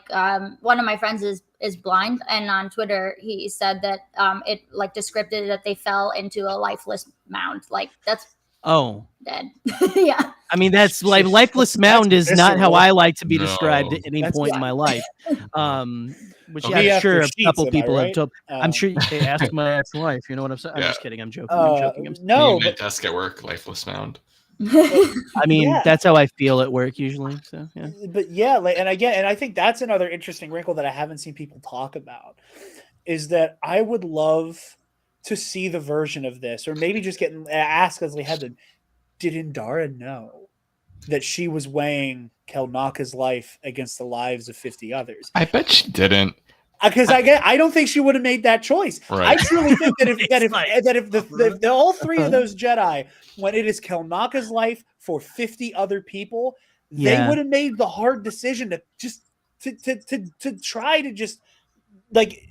one of my friends is blind, and on Twitter he said that it like described it that they fell into a lifeless mound. Like that's dead. Yeah. I mean, that's like lifeless mound is not how I like to be described at any point in my life. Which I'm sure a couple people have told. I'm sure they asked my ex-wife. You know what I'm saying? I'm just kidding. I'm joking. No, desk at work, lifeless mound. I mean, that's how I feel at work usually. So yeah. But and I think that's another interesting wrinkle that I haven't seen people talk about, is that I would love to see the version of this, or maybe just ask Leslie Headland, did Indara know that she was weighing Kelnaka's life against the lives of 50 others? I bet she didn't. Because I don't think she would have made that choice. Right. I truly think that if all three of those Jedi, when it is Kelnaka's life for 50 other people, they would have made the hard decision to just to try to just like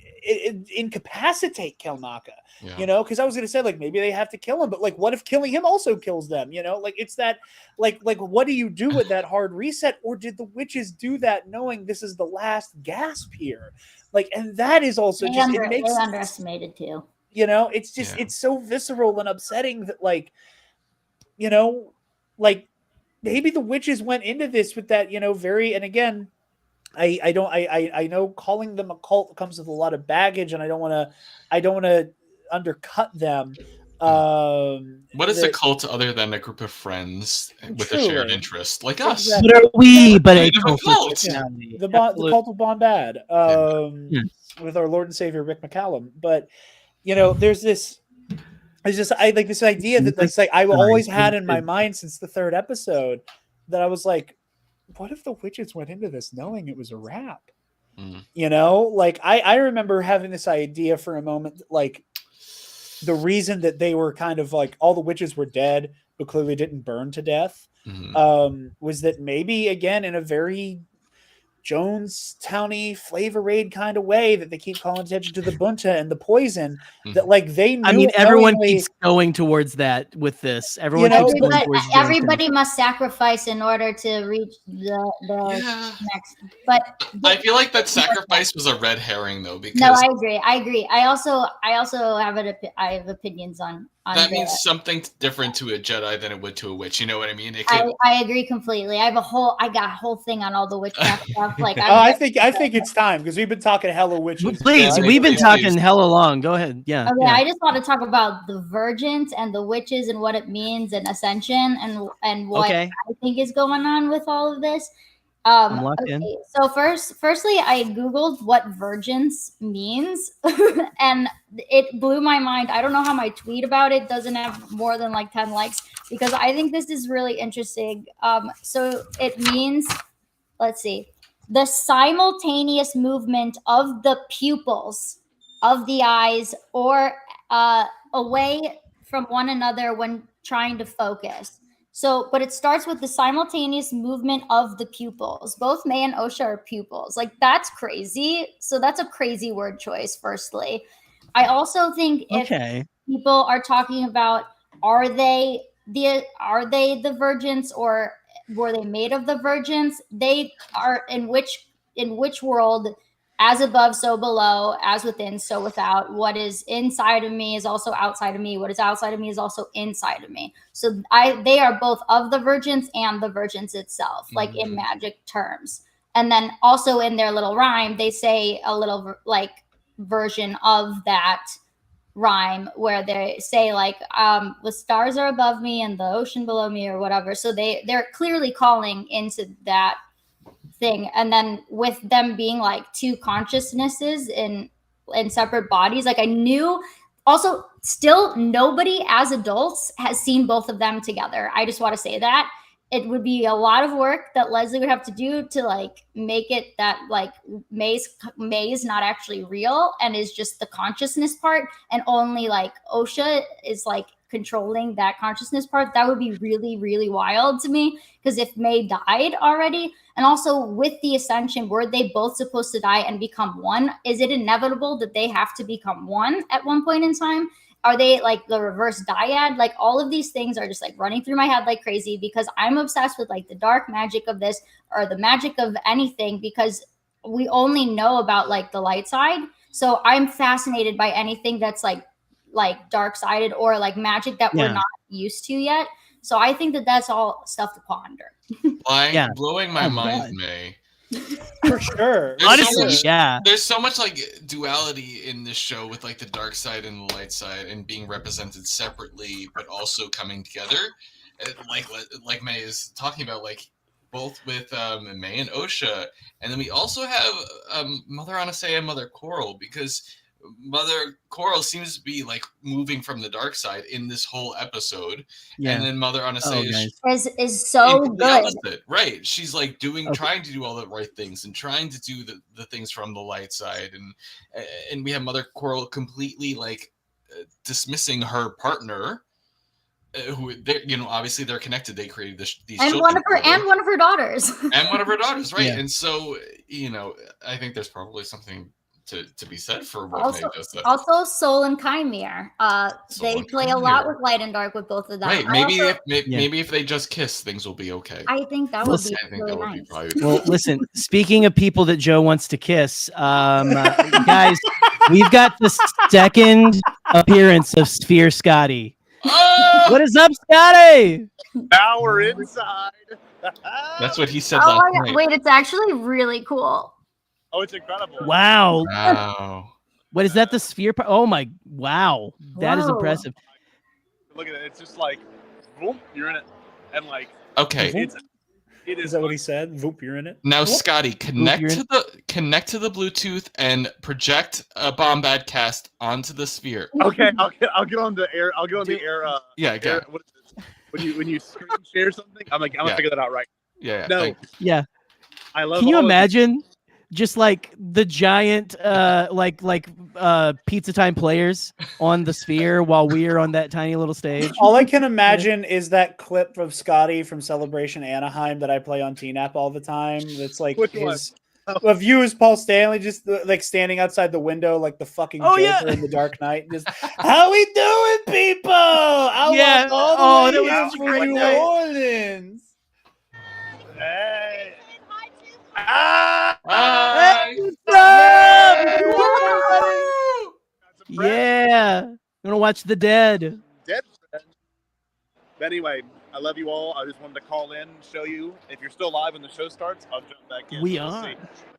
incapacitate Kelnaka, you know, because I was going to say like maybe they have to kill him, but like what if killing him also kills them, you know? Like it's that like what do you do with that hard reset? Or did the witches do that knowing this is the last gasp here? Like, and that is also they underestimated too, you know. It's just it's so visceral and upsetting that like, you know, like maybe the witches went into this with that, very, and again, I know calling them a cult comes with a lot of baggage, and I don't want to undercut them. What is a cult other than a group of friends with a shared interest, like us? What are we but a cult? The cult of Bombad, with our Lord and Savior Rick McCallum. But there's this idea that like I always had in my mind since the third episode, that I was like, what if the witches went into this knowing it was a wrap? Like I remember having this idea for a moment, like the reason that they were kind of like all the witches were dead but clearly didn't burn to death, was that maybe, again, in a very Jonestown-y Flavor Aid kind of way, that they keep calling attention to the bunta and the poison, that like they knew. I mean, everyone keeps going towards that with this. Everyone keeps going towards everybody must sacrifice in order to reach the next. But I feel like that sacrifice was a red herring, though. Because no, I agree. I also have opinions on that. Means something different to a Jedi than it would to a witch. You know what I mean? I agree completely. I got a whole thing on all the witchcraft stuff. Like, I think it's time, because we've been talking hella witches. Please, we've been talking hella long. Go ahead. Yeah. Okay, I just want to talk about the virgins and the witches and what it means, and ascension, and what I think is going on with all of this. I'm locked in. So firstly, I Googled what virgins means, and it blew my mind. I don't know how my tweet about it doesn't have more than like 10 likes, because I think this is really interesting. So it means, let's see, the simultaneous movement of the pupils of the eyes or away from one another when trying to focus. So, but it starts with the simultaneous movement of the pupils. Both May and Osha are pupils. Like, that's crazy. So that's a crazy word choice, firstly. I also think if people are talking about, are they the virgins, or were they made of the virgins? They are in which world? As above, so below, as within, so without. What is inside of me is also outside of me. What is outside of me is also inside of me. So they are both of the virgins and the virgins itself, like in magic terms. And then also in their little rhyme, they say a little like version of that rhyme where they say like, the stars are above me and the ocean below me, or whatever. So they're clearly calling into that thing. And then with them being like two consciousnesses in separate bodies, like I knew also, still nobody as adults has seen both of them together. I just want to say that it would be a lot of work that Leslie would have to do to like make it that like May is not actually real and is just the consciousness part, and only like Osha is like controlling that consciousness part. That would be really, really wild to me, because if May died already, and also with the ascension, were they both supposed to die and become one? Is it inevitable that they have to become one at one point in time? Are they like the reverse dyad? Like all of these things are just like running through my head like crazy, because I'm obsessed with like the dark magic of this, or the magic of anything, because we only know about like the light side. So I'm fascinated by anything that's like dark-sided or like magic that we're not used to yet. So I think that that's all stuff to ponder. Blowing my mind, May. For sure. There's so much like duality in this show, with like the dark side and the light side, and being represented separately but also coming together. Like May is talking about, like both with May and Osha, and then we also have Mother Anasea and Mother Coral, because Mother Coral seems to be like moving from the dark side in this whole episode, and then Mother Anasea is so good. Opposite. Right? She's like trying to do all the right things and trying to do the things from the light side, and we have Mother Coral completely like dismissing her partner, who obviously they're connected. They created these and one of her daughters, right? Yeah. And so I think there's probably something to be said for what May just said. Also, Soul and Chimere. They play a lot with light and dark with both of them. Right. Maybe if they just kiss, things will be okay. I think that would be really nice. Well, listen, speaking of people that Joe wants to kiss, guys, we've got the second appearance of Sphere Scotty. What is up, Scotty? Now we're inside. That's what he said Oh last my God. night. Wait, it's actually really cool. Oh, it's incredible. Wow. Wow. What is that? The sphere? Oh my! Wow, that is Whoa. impressive. Look at it. It's just like, boom, you're in it, and like, Okay. Is that what he said? Voop, you're in it. Now, Whoop. Scotty, connect to the Bluetooth and project a Bombadcast onto the sphere. Okay, I'll get on the air. I'll get on the air. Yeah, go. Air, what is this? When you screen share something, I'm gonna figure that out right. Yeah. No. Yeah. I love. Can you imagine just like the giant Pizza Time players on the sphere while we are on that tiny little stage? All I can imagine is that clip of Scotty from Celebration Anaheim that I play on TNAP all the time. It's like of you as Paul Stanley, just like standing outside the window like the fucking Joker in The Dark Knight. Just, how we doing, people? I walked all the way here from New Orleans. Hey. Yeah, I'm gonna watch The Dead. But anyway, I love you all. I just wanted to call in, show you. If you're still live when the show starts, I'll jump back in. We We'll are. see.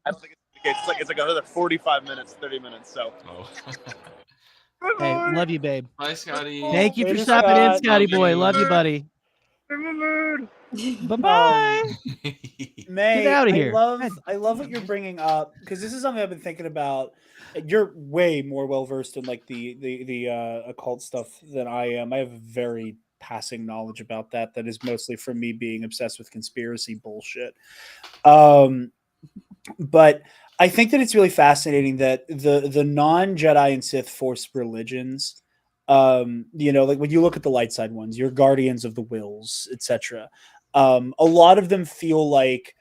I don't think it's like another 45 minutes, 30 minutes. So. Hey, love you, babe. Bye, Scotty. Thank you for stopping in, Scotty boy. Love you, buddy. Bye-bye. May, Get out of here. I love what you're bringing up because this is something I've been thinking about. You're way more well versed in like the occult stuff than I am. I have very passing knowledge about that. That is mostly from me being obsessed with conspiracy bullshit. But I think that it's really fascinating that the non-Jedi and Sith Force religions, like when you look at the light side ones, your guardians of the wills, etc. A lot of them feel like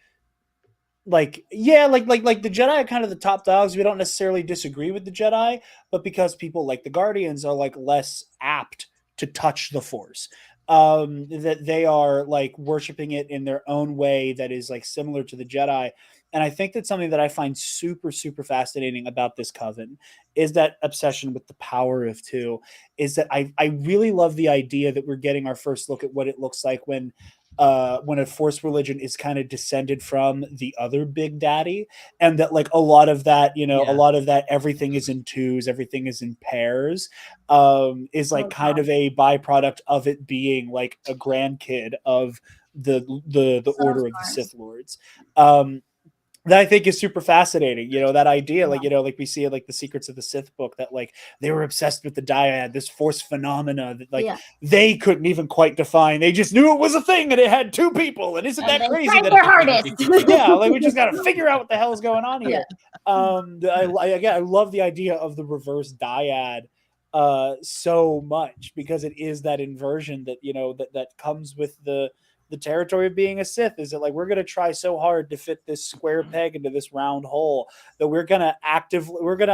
the Jedi are kind of the top dogs. We don't necessarily disagree with the Jedi, but because people like the Guardians are like less apt to touch the Force, that they are like worshiping it in their own way that is like similar to the Jedi. And I think that's something that I find super, super fascinating about this coven is that obsession with the power of two. Is that I really love the idea that we're getting our first look at what it looks like when a Force religion is kind of descended from the other big daddy, and that like a lot of that, a lot of that everything is in twos, everything is in pairs, is like kind of a byproduct of it being like a grandkid of the Order of the Sith Lords. That I think is super fascinating, that idea, like we see it like the Secrets of the Sith book, that like they were obsessed with the dyad, this Force phenomena that like they couldn't even quite define. They just knew it was a thing and it had two people. And isn't that crazy? Tried their hardest. Yeah, like we just got to figure out what the hell is going on here. I love the idea of the reverse dyad so much because it is that inversion that that comes with the territory of being a Sith. Is that like we're going to try so hard to fit this square peg into this round hole that we're going to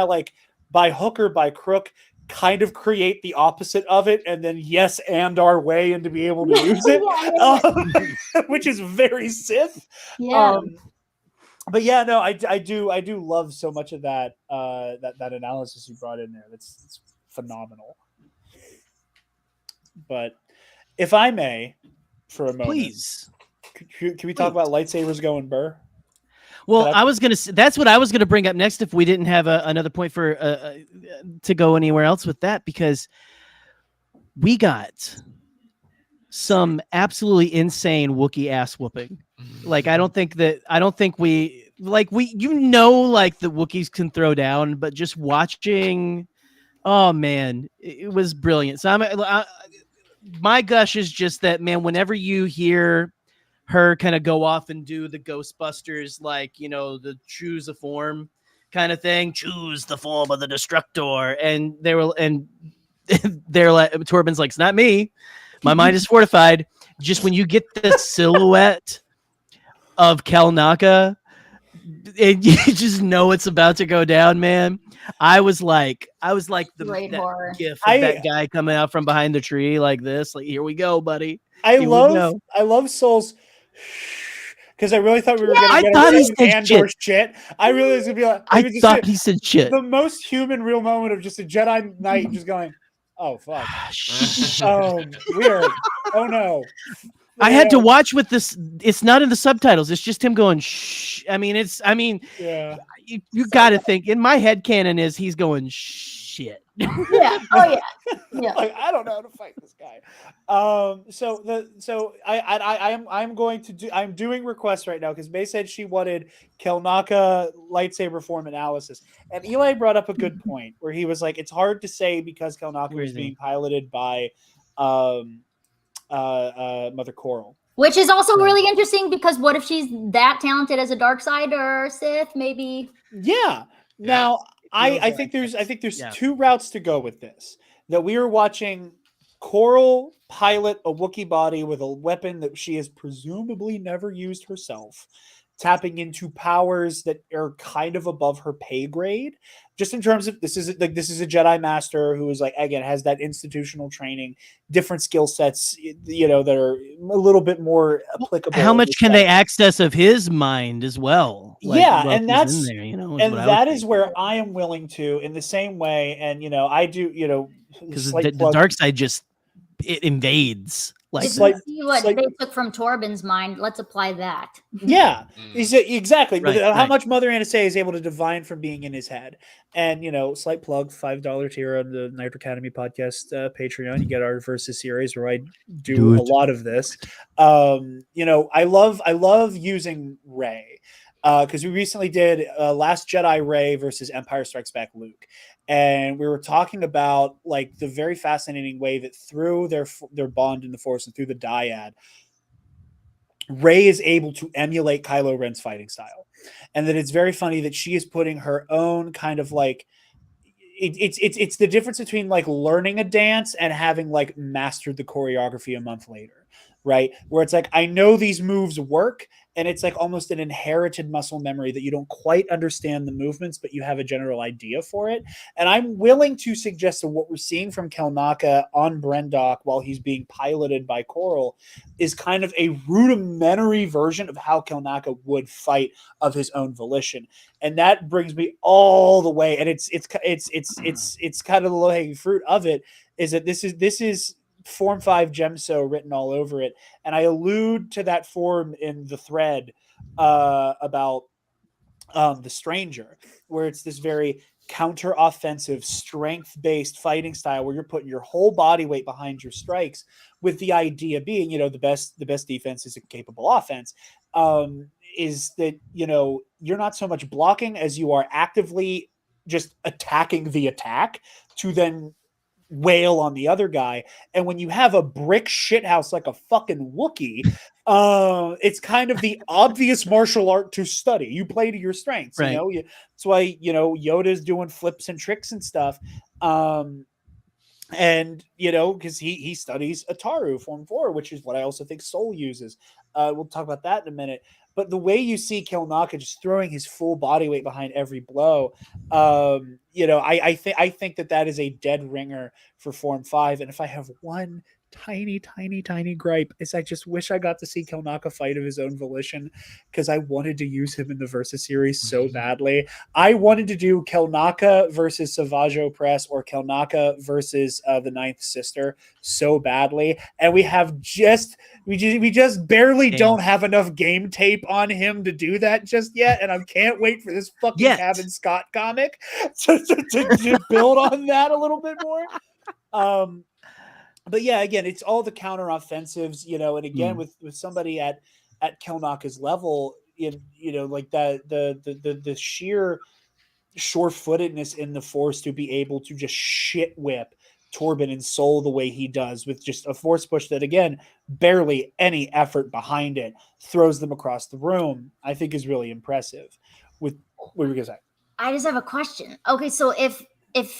like by hook or by crook kind of create the opposite of it and then and our way into be able to use it, which is very Sith. But yeah, no, I do love so much of that that analysis you brought in there. It's phenomenal. But if I may, for a moment, please, can we talk about lightsabers going burr? Well, that's what I was gonna bring up next if we didn't have another point for to go anywhere else with that, because we got some absolutely insane Wookiee ass whooping. Like I don't think we like the Wookiees can throw down, but just watching, oh man, it was brilliant. So my gush is just that, man, whenever you hear her kind of go off and do the Ghostbusters, like, the choose a form kind of thing, choose the form of the destructor. And they're like, Torben's like, it's not me. My mind is fortified. Just when you get the silhouette of Kalnaka, and you just know it's about to go down, man. I was like the gif of that guy coming out from behind the tree like this, like, here we go, buddy. I love Soul's, because I really thought we were going to get Andor shit. I really was going to be like, he said shit. The most human real moment of just a Jedi Knight just going, Oh fuck. Weird. Oh no. I had to watch with this. It's not in the subtitles. It's just him going shh. Yeah. You got to think. In my head canon is he's going shit. Yeah. Oh yeah. Yeah. Like, I don't know how to fight this guy. I'm doing requests right now because May said she wanted Kelnaka lightsaber form analysis, and Eli brought up a good point where he was like, it's hard to say because Kelnaka was being piloted by Mother Coral. Which is also really interesting because what if she's that talented as a dark side or Sith? Maybe. Yeah. Now I think there's two routes to go with this. That we are watching Coral pilot a Wookiee body with a weapon that she has presumably never used herself, tapping into powers that are kind of above her pay grade. Just in terms of this is a Jedi Master who is like, again, has that institutional training, different skill sets, that are a little bit more applicable. How much can they access of his mind as well? And that's in there, and that is where I am willing to, in the same way, and I do, because the dark side just it invades. See what they took from Torben's mind. Let's apply that. Yeah, exactly. Right, but how much Mother Anasay is able to divine from being in his head. And, slight plug, $5 tier on the Night Academy podcast Patreon. You get our Versus series where I do a lot of this. I love using Rey. Because we recently did Last Jedi Rey versus Empire Strikes Back Luke. And we were talking about like the very fascinating way that through their bond in the Force and through the dyad, Rey is able to emulate Kylo Ren's fighting style. And that it's very funny that she is putting her own kind of like it's the difference between like learning a dance and having like mastered the choreography a month later. Right? Where it's like, I know these moves work, and it's like almost an inherited muscle memory that you don't quite understand the movements, but you have a general idea for it. And I'm willing to suggest that what we're seeing from Kelnaka on Brendok while he's being piloted by Coral is kind of a rudimentary version of how Kelnaka would fight of his own volition. And that brings me all the way. And it's kind of the low-hanging fruit of it is that this is Form 5 Gemso written all over it. And I allude to that form in the thread about the Stranger, where it's this very counter-offensive, strength-based fighting style where you're putting your whole body weight behind your strikes, with the idea being, the best defense is a capable offense. Is that, you're not so much blocking as you are actively just attacking the attack to then wail on the other guy. And when you have a brick shithouse like a fucking Wookiee, it's kind of the obvious martial art to study. You play to your strengths, right. That's why Yoda's doing flips and tricks and stuff. And because he studies Ataru Form 4, which is what I also think Soul uses. We'll talk about that in a minute. But the way you see Kelnaka just throwing his full body weight behind every blow, I think that is a dead ringer for Form 5. And if I have one tiny gripe, is I just wish I got to see Kelnaka fight of his own volition, because I wanted to use him in the Versus series so badly. I wanted to do Kelnaka versus Savage Opress or Kelnaka versus the Ninth Sister so badly, and we just barely don't have enough game tape on him to do that just yet, and I can't wait for this fucking Kevin Scott comic to build on that a little bit more. But yeah, again, it's all the counter offensives, and again, with somebody at Kelnaka's level, like the sheer sure-footedness in the Force to be able to just shit whip Torben and Soul the way he does, with just a Force push that, again, barely any effort behind it, throws them across the room, I think is really impressive. What were you gonna say? I just have a question. Okay, so if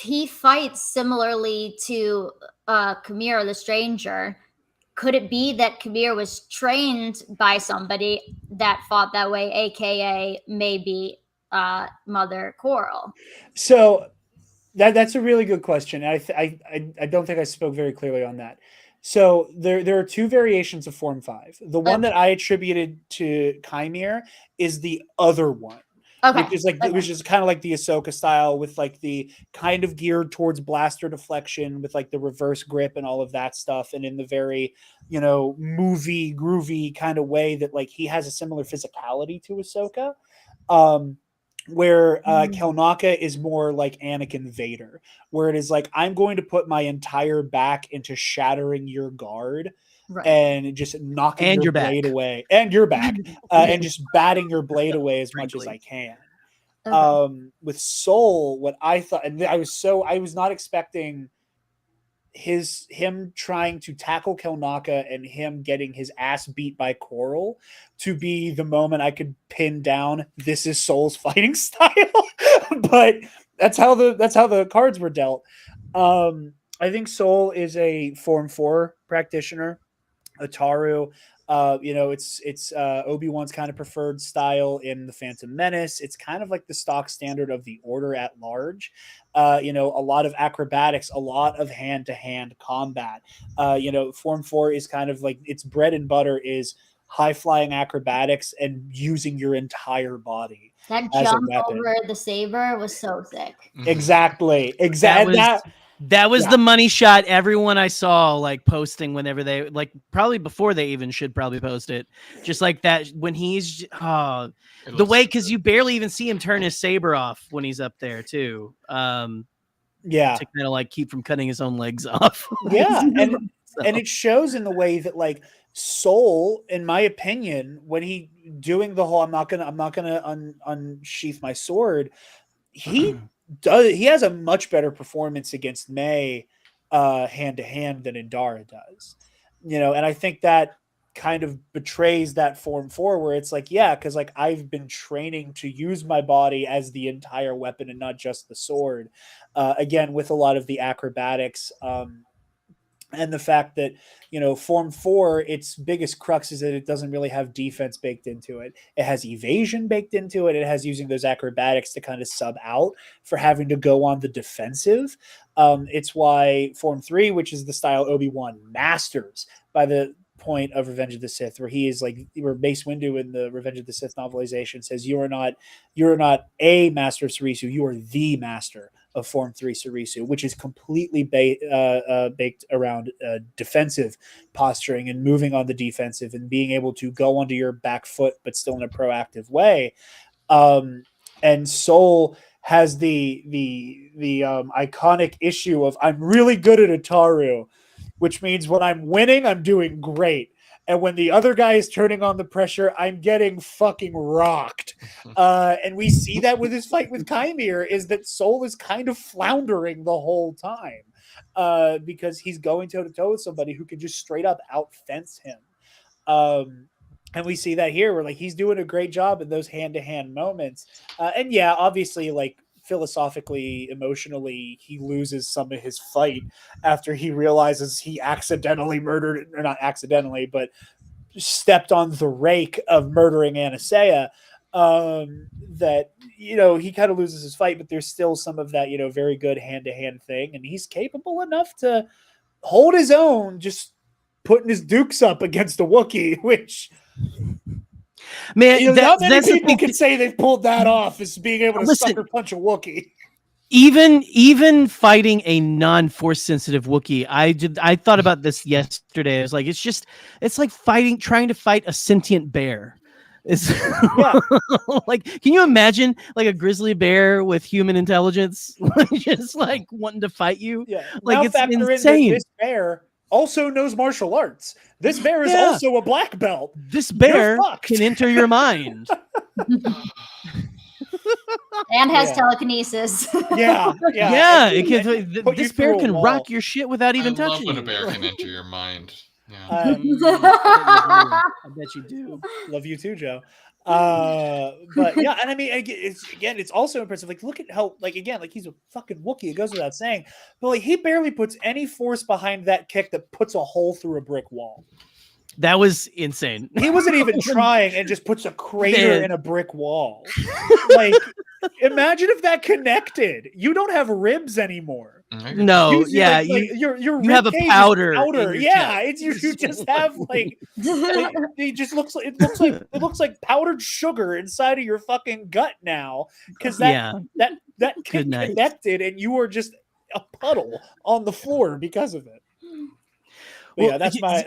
he fights similarly to Kamir the Stranger, could it be that Kamir was trained by somebody that fought that way, aka maybe Mother Coral? So that's a really good question. I don't think I spoke very clearly on that. So there are two variations of Form 5. The one that I attributed to Chimere is the other one. Okay. Which is kind of like the Ahsoka style, with like the kind of geared towards blaster deflection, with like the reverse grip and all of that stuff, and in the very, you know, movie groovy kind of way that like he has a similar physicality to Ahsoka. Where Kelnaka is more like Anakin Vader, where it is like, I'm going to put my entire back into shattering your guard, right, and just knocking your blade away, and your back, and just batting your blade away as much as I can. Okay. With Soul, what I thought, and I was not expecting him trying to tackle Kelnaka and him getting his ass beat by Coral to be the moment I could pin down, this is Soul's fighting style. But that's how the cards were dealt. I think Soul is a Form 4 practitioner. Ataru, you know, it's Obi-Wan's kind of preferred style in the Phantom Menace. It's kind of like the stock standard of the Order at large. You know, a lot of acrobatics, a lot of hand-to-hand combat. You know, Form 4 is kind of like, its bread and butter is high-flying acrobatics and using your entire body. That jump over the saber was so sick. Exactly. That was the money shot everyone I saw like posting whenever they, like, probably before they even should probably post it. Just like that when he's the way, because you barely even see him turn his saber off when he's up there too. To kind of like keep from cutting his own legs off. Yeah, and it shows in the way that like Soul, in my opinion, when he doing the whole I'm not gonna unsheath my sword, he has a much better performance against May hand to hand than Indara does. You know, and I think that kind of betrays that Form 4 where it's like, yeah, because like I've been training to use my body as the entire weapon and not just the sword. Again, with a lot of the acrobatics, and the fact that, you know, Form 4, its biggest crux is that it doesn't really have defense baked into it. It has evasion baked into it. It has using those acrobatics to kind of sub out for having to go on the defensive. It's why Form 3, which is the style Obi-Wan masters by the point of Revenge of the Sith, where he is like, where Mace Windu in the Revenge of the Sith novelization says, you're not a master of Sarisu, you are the master of Form 3 Sarisu, which is completely baked around defensive posturing and moving on the defensive and being able to go onto your back foot, but still in a proactive way. And Soul has the iconic issue of, I'm really good at Ataru, which means when I'm winning, I'm doing great. And when the other guy is turning on the pressure, I'm getting fucking rocked. And we see that with his fight with Chimere, is that Soul is kind of floundering the whole time because he's going toe-to-toe with somebody who can just straight up out-fence him. And we see that here where like he's doing a great job in those hand-to-hand moments. And yeah, obviously, like, philosophically, emotionally, he loses some of his fight after he realizes he accidentally murdered, or not accidentally, but stepped on the rake of murdering Anastasia. That, you know, he kind of loses his fight, but there's still some of that, you know, very good hand-to-hand thing, and he's capable enough to hold his own, just putting his dukes up against a Wookiee, which... Man, you know, not many people can say they've pulled that off, as being able to sucker punch a Wookiee. Even fighting a non-force sensitive Wookiee, I thought about this yesterday. I was like, it's like trying to fight a sentient bear. It's like, can you imagine like a grizzly bear with human intelligence, just like wanting to fight you? Yeah, like, now it's factor insane. In that this bear also knows martial arts. This bear is also a black belt. This bear can enter your mind. And has telekinesis. This bear can rock your shit without even touching you. I love when a bear can enter your mind. Yeah. I bet you do. Love you too, Joe. But yeah, and I mean, it's also impressive. Like, look at how, like, again, like, he's a fucking Wookiee. It goes without saying, but like, he barely puts any force behind that kick that puts a hole through a brick wall. That was insane. He wasn't even trying, and just puts a crater in a brick wall. Like, Imagine if that connected. You don't have ribs anymore. No, you have a powder. Yeah, it's you just have like it just looks like powdered sugar inside of your fucking gut now because that connected and you are just a puddle on the floor because of it. Well, yeah, that's my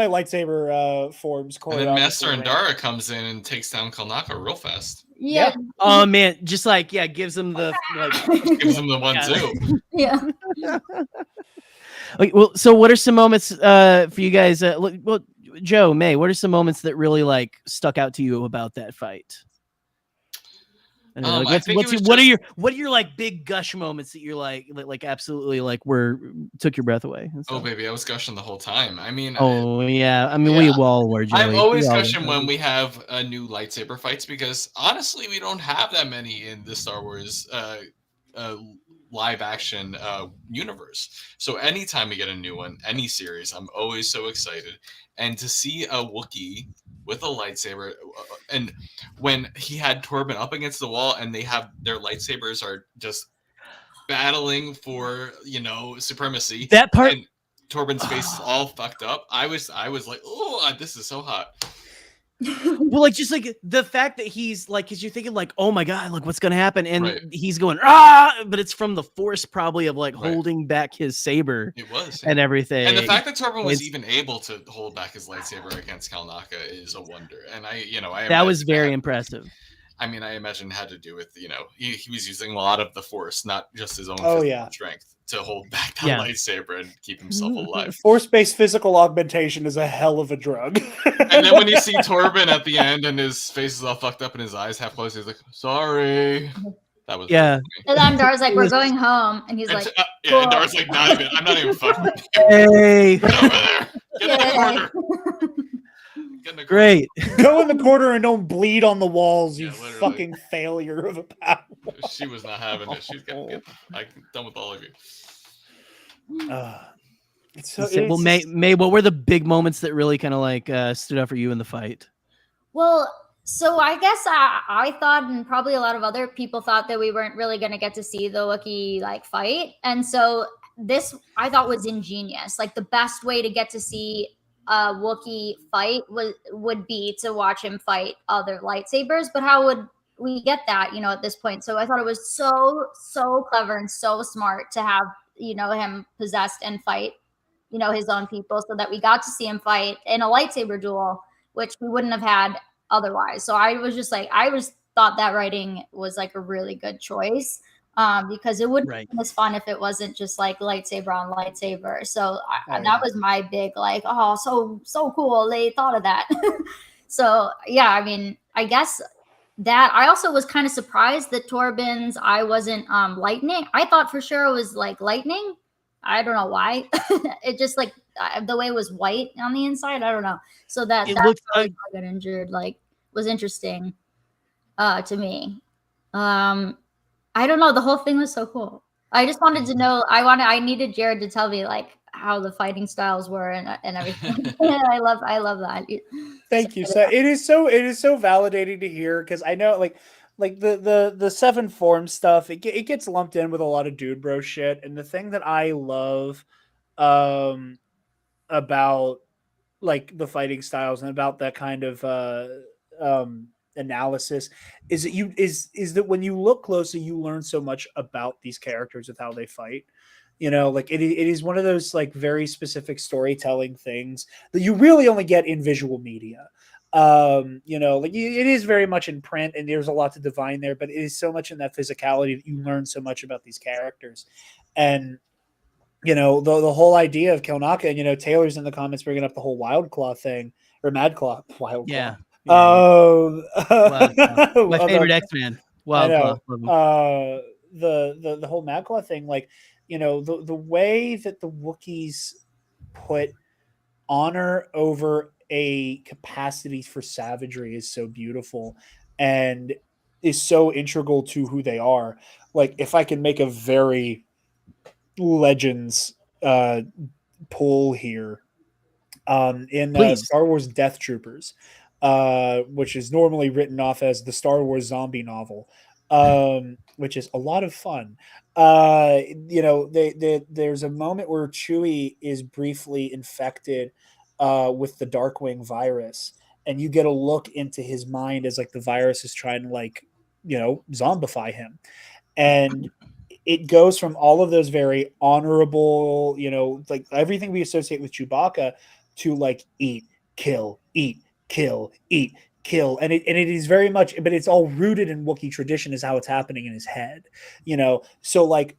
lightsaber forms. And then Master Andara comes in and takes down Kalnaka real fast. Yeah. Oh man, just like gives him the gives him the one too. Yeah. Okay, well, so what are some moments for you guys? Well, Joe, May, what are some moments that really like stuck out to you about that fight? I don't know, what are your like big gush moments that you're like absolutely like took your breath away? Oh baby, I was gushing the whole time. I mean, we all were. Joey. I'm always gushing when we have a new lightsaber fights because honestly, we don't have that many in the Star Wars live action universe. So anytime we get a new one, any series, I'm always so excited. And to see a Wookiee with a lightsaber, and when he had Torben up against the wall and they have their lightsabers are just battling for supremacy. That part, and Torben's face is all fucked up. I was like, oh, this is so hot. Well, like just like the fact that he's like, because you're thinking like, oh my god, like what's gonna happen, and he's going but it's from the force probably of like holding back his saber. It was and everything, and the fact that Torben was even able to hold back his lightsaber against Kalnaka is a wonder. And that was very impressive. I mean, I imagine it had to do with he was using a lot of the force, not just his own strength, to hold back that lightsaber and keep himself alive. Force-based physical augmentation is a hell of a drug. And then when you see Torben at the end and his face is all fucked up and his eyes half closed, he's like, "Sorry." That was And then Dar's like, "We're going home," and he's like, "Cool." And Dar's like, "I'm not even fucking." Hey, get over there. Get in the corner. Great. Go in the corner and don't bleed on the walls, you fucking failure of a power. She was not having it. She's I'm done with all of you. Well, May, what were the big moments that really kind of like stood out for you in the fight? Well, so I guess I thought, and probably a lot of other people thought, that we weren't really going to get to see the Wookiee like fight, and so this I thought was ingenious. Like the best way to get to see a Wookiee fight would be to watch him fight other lightsabers, but how would we get that at this point? So I thought it was so clever and so smart to have him possessed and fight his own people, so that we got to see him fight in a lightsaber duel, which we wouldn't have had otherwise. So I was just like, thought that writing was like a really good choice, because it wouldn't be as fun if it wasn't just like lightsaber on lightsaber. So that was my big like, oh, so cool they thought of that. So yeah, I mean, I guess that I also was kind of surprised that Torben's eye wasn't lightning. I thought for sure it was like lightning. I don't know why. It just like the way it was white on the inside. I don't know. So that looked like got injured. Like was interesting to me. I don't know. The whole thing was so cool. I just wanted to know. I needed Jared to tell me like how the fighting styles were and everything. I love that. Thank you. So it is so validating to hear, because I know like the seven form stuff, it gets lumped in with a lot of dude bro shit. And the thing that I love about like the fighting styles and about that kind of analysis is that when you look closely, you learn so much about these characters with how they fight. Like it is one of those like very specific storytelling things that you really only get in visual media. Like it is very much in print and there's a lot to divine there, but it is so much in that physicality that you learn so much about these characters. And the whole idea of Kelnaka, and Taylor's in the comments bringing up the whole Wild Claw thing, or Mad Claw, Wild Claw. Yeah. My favorite X-Man. Wild Claw. The whole Mad Claw thing, like the way that the Wookiees put honor over a capacity for savagery is so beautiful and is so integral to who they are. Like if I can make a very Legends pull here, in Star Wars Death Troopers, which is normally written off as the Star Wars zombie novel, which is a lot of fun. There's a moment where Chewie is briefly infected with the Darkwing virus, and you get a look into his mind as like the virus is trying to like, zombify him. And it goes from all of those very honorable, like everything we associate with Chewbacca to like eat, kill, eat, kill, eat, kill. And it is very much, but it's all rooted in Wookiee tradition is how it's happening in his head, So like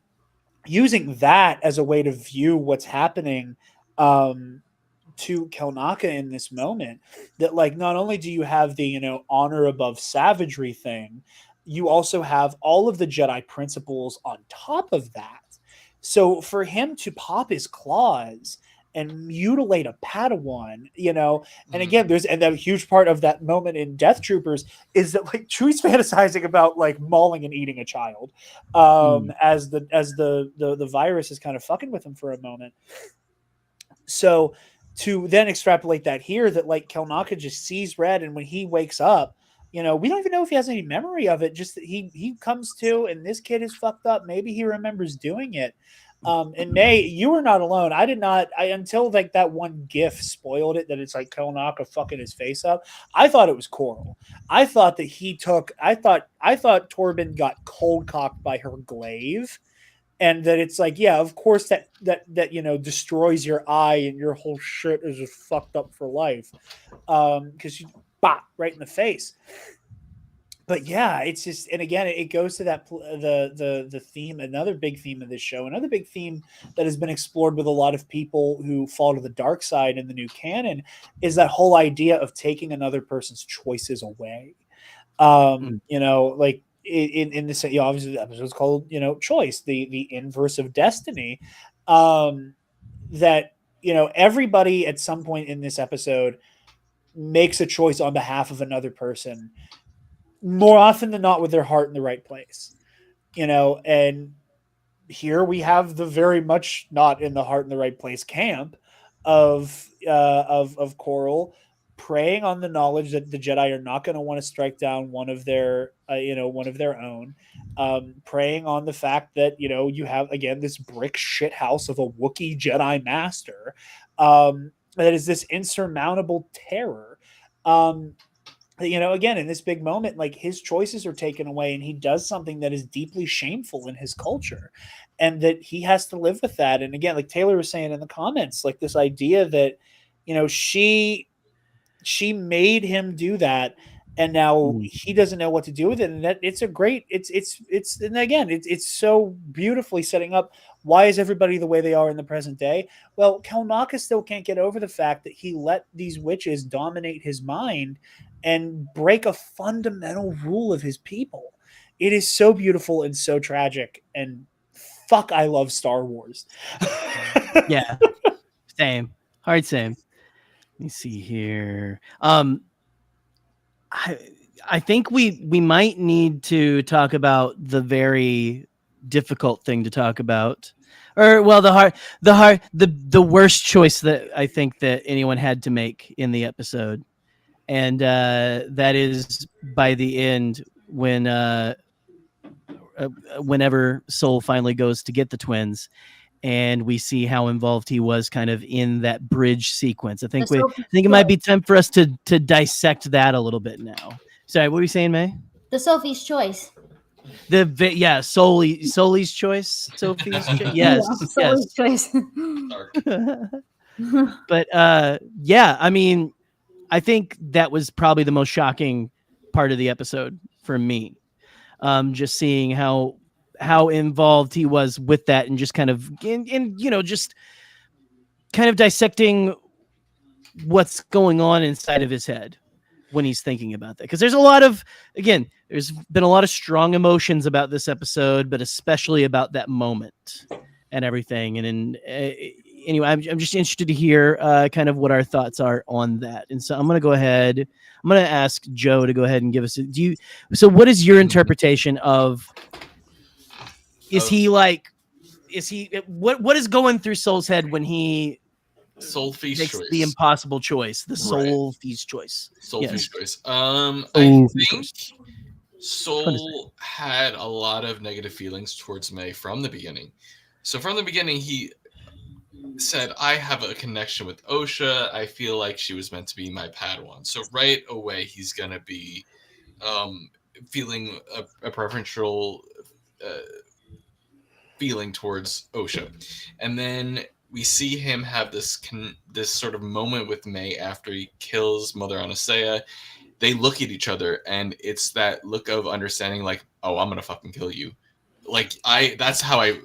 using that as a way to view what's happening to Kelnaka in this moment, that like not only do you have the, honor above savagery thing, you also have all of the Jedi principles on top of that. So for him to pop his claws and mutilate a Padawan, and again, and that huge part of that moment in Death Troopers is that like Chewie's fantasizing about like mauling and eating a child, as the virus is kind of fucking with him for a moment. So to then extrapolate that here, that like Kelnaka just sees red, and when he wakes up, we don't even know if he has any memory of it. Just that he comes to, and this kid is fucked up. Maybe he remembers doing it. And May, you were not alone. I did not. Until like that one GIF spoiled it. That it's like Kelnaka fucking his face up. I thought it was Coral. I thought that he took. I thought Torben got cold cocked by her glaive. And that it's like, yeah, of course that destroys your eye and your whole shit is just fucked up for life, because you bop right in the face. But yeah, it's just, and again, it goes to that the theme, another big theme of this show, another big theme that has been explored with a lot of people who fall to the dark side in the new canon, is that whole idea of taking another person's choices away. Like. In this, obviously the episode is called, choice, the inverse of destiny. That, everybody at some point in this episode makes a choice on behalf of another person, more often than not with their heart in the right place, and here we have the very much not in the heart in the right place camp of Coral, preying on the knowledge that the Jedi are not going to want to strike down one of their own, preying on the fact that, you have, again, this brick shit house of a Wookiee Jedi master, that is this insurmountable terror. Again, in this big moment, like his choices are taken away, and he does something that is deeply shameful in his culture, and that he has to live with that. And again, like Taylor was saying in the comments, like this idea that, she made him do that, and now he doesn't know what to do with it. And that it's and again, it's so beautifully setting up why is everybody the way they are in the present day. Well, Kelnaka still can't get over the fact that he let these witches dominate his mind and break a fundamental rule of his people. It is so beautiful and so tragic, and fuck, I love Star Wars. Yeah, same. Hard same. Let me see here. I think we might need to talk about the very difficult thing to talk about, or well, the worst choice that I think that anyone had to make in the episode, and that is by the end when whenever Soul finally goes to get the twins. And we see how involved he was kind of in that bridge sequence. I think it might be time for us to dissect that a little bit now. Sorry, what were you saying, May? The Sophie's Choice. Sully's choice. Sophie's choice. Yes, Sully's choice. But yeah, I mean, I think that was probably the most shocking part of the episode for me. Just seeing how involved he was with that, and just kind of just kind of dissecting what's going on inside of his head when he's thinking about that. Because there's been a lot of strong emotions about this episode, but especially about that moment and everything. And anyway, I'm just interested to hear kind of what our thoughts are on that. And so I'm going to ask Joe to go ahead and give us so what is your interpretation of, what is going through Soul's head when he makes choice. The impossible choice, the Soul Feast choice? Feast choice. I think Soul had a lot of negative feelings towards May from the beginning. So from the beginning, he said, I have a connection with Osha. I feel like she was meant to be my Padawan. So right away, he's going to be feeling a preferential feeling towards Osha. And then we see him have this sort of moment with May after he kills Mother Anasea. They look at each other, and it's that look of understanding, like, oh, I'm gonna fucking kill you. Like, that's how I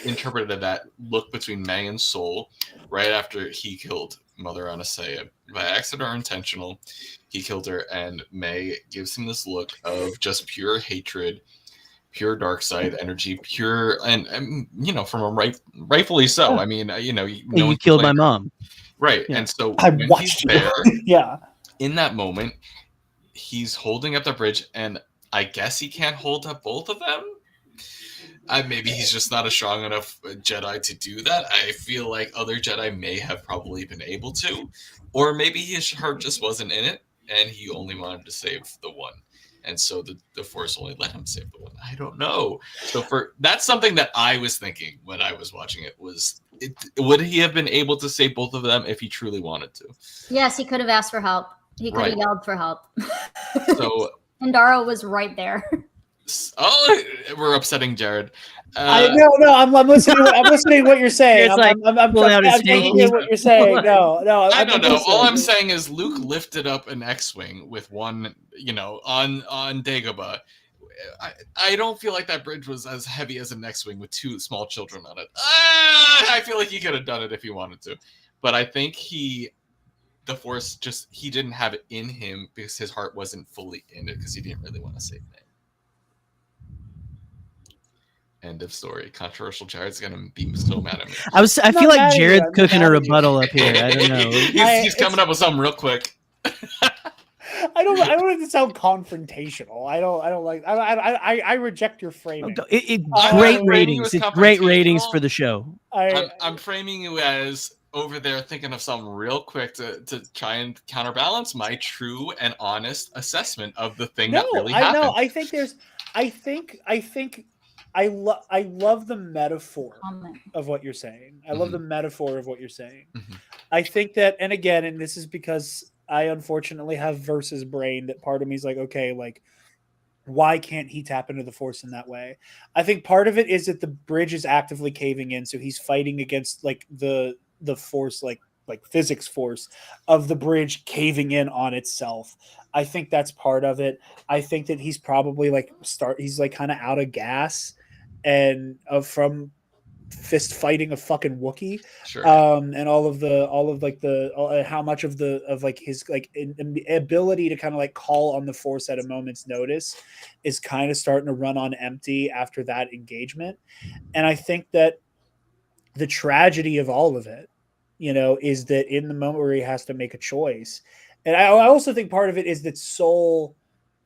interpreted that look between May and Soul right after he killed Mother Anasea. By accident or intentional, he killed her, and May gives him this look of just pure hatred, pure dark side energy, pure, and you know, from a rightfully so. I mean, you know, you killed my mom, right? Yeah. And so I watched he's there, yeah. In that moment, he's holding up the bridge, and I guess he can't hold up both of them. Maybe he's just not a strong enough Jedi to do that. I feel like other Jedi may have probably been able to, or maybe his heart just wasn't in it, and he only wanted to save the one. And so the Force only let him save the one. I don't know. So that's something that I was thinking when I was watching it. Would he have been able to save both of them if he truly wanted to? Yes, he could have asked for help. He could have yelled for help. So Endaro was right there. Oh, we're upsetting Jared. No, I'm listening. I'm listening to what you're saying. I'm taking in what you're saying. No, I don't know. All I'm saying is Luke lifted up an X-wing with one, you know, on Dagobah. I don't feel like that bridge was as heavy as an X-wing with two small children on it. I feel like he could have done it if he wanted to, but I think the Force he didn't have it in him because his heart wasn't fully in it because he didn't really want to save May. End of story. Controversial. Jared's gonna be so mad at me. I feel like Jared's cooking a rebuttal up here. I don't know. He's coming up with something real quick. I don't want it to sound confrontational. I don't like. I reject your framing. Great ratings. It's great ratings for the show. I'm framing you as over there thinking of something real quick to try and counterbalance my true and honest assessment of the thing that really happened. No, I think I love the metaphor of what you're saying. I love the metaphor of what you're saying. Mm-hmm. I think that, and again, and this is because I unfortunately have versus brain, that part of me is like, okay, like, why can't he tap into the Force in that way? I think part of it is that the bridge is actively caving in, so he's fighting against like the Force, like physics force of the bridge caving in on itself. I think that's part of it. I think that he's probably he's like kind of out of gas and from fist fighting a fucking Wookiee. Sure. And how much of his ability to kind of like call on the Force at a moment's notice is kind of starting to run on empty after that engagement. And I think that the tragedy of all of it, you know, is that in the moment where he has to make a choice. And I also think part of it is that Soul,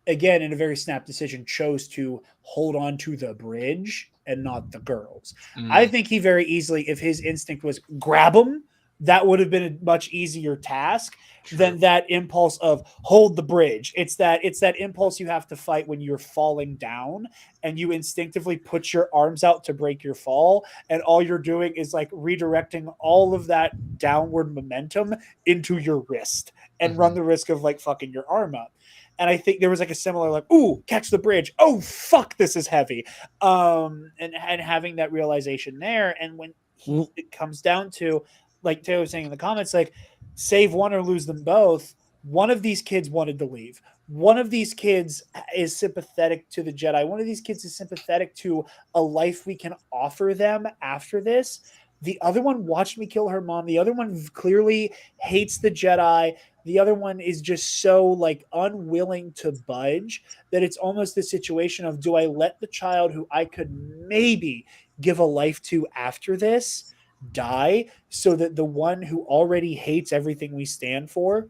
again, in a very snap decision, chose to hold on to the bridge and not the girls. I think he very easily, if his instinct was grab them, that would have been a much easier task than that impulse of hold the bridge. It's that impulse you have to fight when you're falling down and you instinctively put your arms out to break your fall. And all you're doing is like redirecting all of that downward momentum into your wrist and run the risk of like fucking your arm up. And I think there was like a similar, like, ooh, catch the bridge. Oh, fuck, this is heavy. And having that realization there. And when it comes down to, like Taylor was saying in the comments, like, save one or lose them both. One of these kids wanted to leave. One of these kids is sympathetic to the Jedi. One of these kids is sympathetic to a life we can offer them after this. The other one watched me kill her mom. The other one clearly hates the Jedi. The other one is just so like unwilling to budge that it's almost the situation of, do I let the child who I could maybe give a life to after this die so that the one who already hates everything we stand for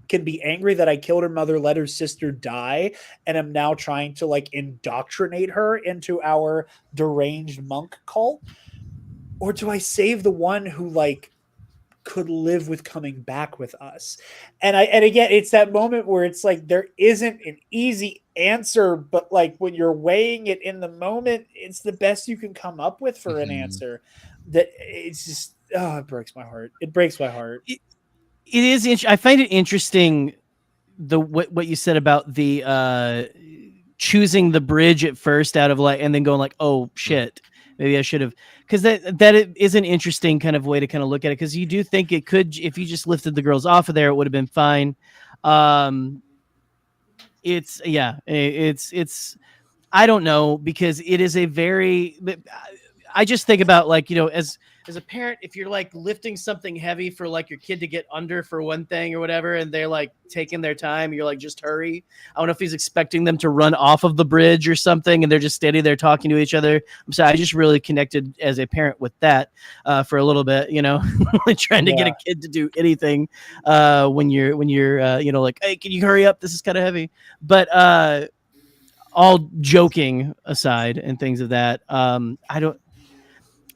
can be angry that I killed her mother, let her sister die, and I'm now trying to like indoctrinate her into our deranged monk cult? Or do I save the one who like could live with coming back with us. And again, it's that moment where it's like there isn't an easy answer, but like when you're weighing it in the moment, it's the best you can come up with for an answer. That it's just it breaks my heart. It breaks my heart. It is. I find it interesting what you said about the choosing the bridge at first out of like, and then going like, oh shit, maybe I should have, because that is an interesting kind of way to kind of look at it, because you do think it could, if you just lifted the girls off of there, it would have been fine. It's I don't know, because it is a very, I just think about like, you know, as a parent, if you're like lifting something heavy for like your kid to get under for one thing or whatever, and they're like taking their time, you're like, just hurry. I don't know if he's expecting them to run off of the bridge or something, and they're just standing there talking to each other. I'm sorry, I just really connected as a parent with that for a little bit, you know, like trying to get a kid to do anything when you're you know, like, hey, can you hurry up? This is kind of heavy. But all joking aside and things of that, I don't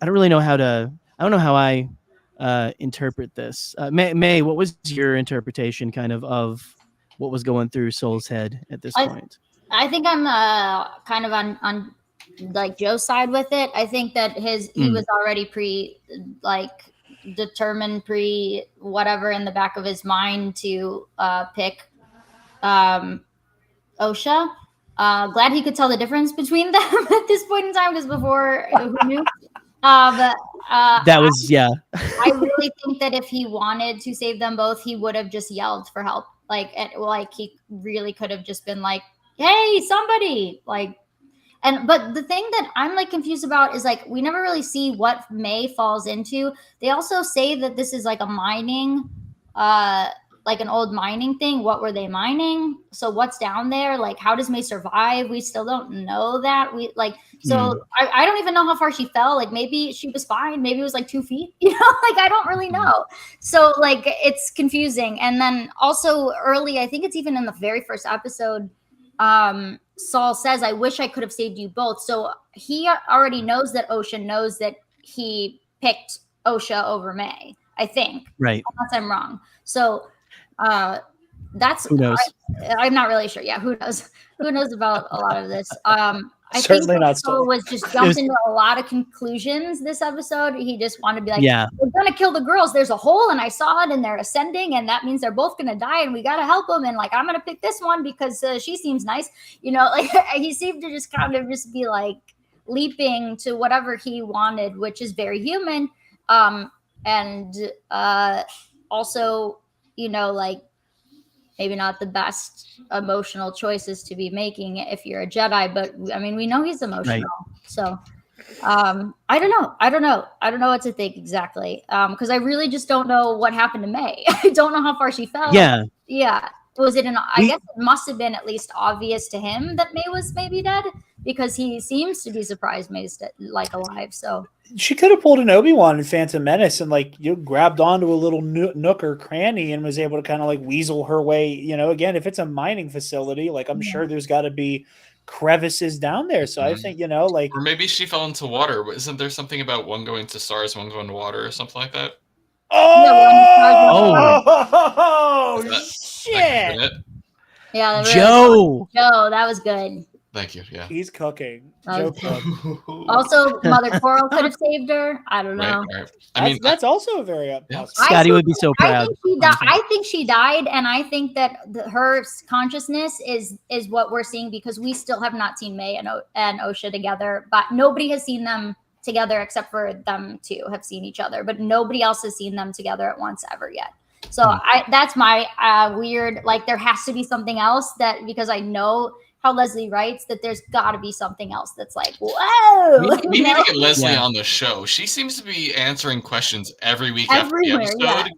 really know how to. I don't know how I interpret this. May, what was your interpretation, kind of what was going through Soul's head at this point? I think I'm kind of on like Joe's side with it. I think that he was already determined whatever in the back of his mind to pick Osha. Glad he could tell the difference between them at this point in time, because before, who knew? I really think that if he wanted to save them both, he would have just yelled for help. Like he really could have just been like, "Hey, somebody!" But the thing that I'm like confused about is like we never really see what May falls into. They also say that this is like a mining, like an old mining thing. What were they mining? So what's down there? Like, how does May survive? We still don't know that. I don't even know how far she fell. Like, maybe she was fine. Maybe it was like 2 feet, you know, like, I don't really know. So like, it's confusing. And then also early, I think it's even in the very first episode, Saul says, I wish I could have saved you both. So he already knows that Osha knows that he picked Osha over May, I think. Right. Unless I'm wrong. So, that's who knows. I'm not really sure. Yeah, who knows? Who knows about a lot of this? I Certainly think not Saul was just jumped into a lot of conclusions this episode. He just wanted to be like, we're gonna kill the girls. There's a hole, and I saw it, and they're ascending, and that means they're both gonna die, and we gotta help them. And like, I'm gonna pick this one because she seems nice, you know. Like he seemed to just kind of just be like leaping to whatever he wanted, which is very human. And also, you know, like maybe not the best emotional choices to be making if you're a Jedi, but I mean, we know he's emotional. Right. So I don't know what to think exactly. Because I really just don't know what happened to May. I don't know how far she fell. Yeah. Was it I guess it must have been at least obvious to him that May was maybe dead, because he seems to be surprised May's like alive. So she could have pulled an Obi-Wan in Phantom Menace and like grabbed onto a little nook or cranny and was able to kind of like weasel her way. You know, again, if it's a mining facility, like I'm sure there's got to be crevices down there. So I think, you know, like, or maybe she fell into water. Isn't there something about one going to stars, one going to water, or something like that? Shit! Yeah, Joe, that was good. Thank you. Yeah, he's cooking. Also, Mother Coral could have saved her. I don't know. Right. I mean, that's also a very possible. Scotty would be so proud. I think she died, and I think that her consciousness is what we're seeing, because we still have not seen May and Osha together, but nobody has seen them together except for them two have seen each other, but nobody else has seen them together at once ever yet. So that's my weird, like, there has to be something else, that because I know how Leslie writes, that there's got to be something else that's like, whoa. We need to get Leslie on the show. She seems to be answering questions every week everywhere, after the episode.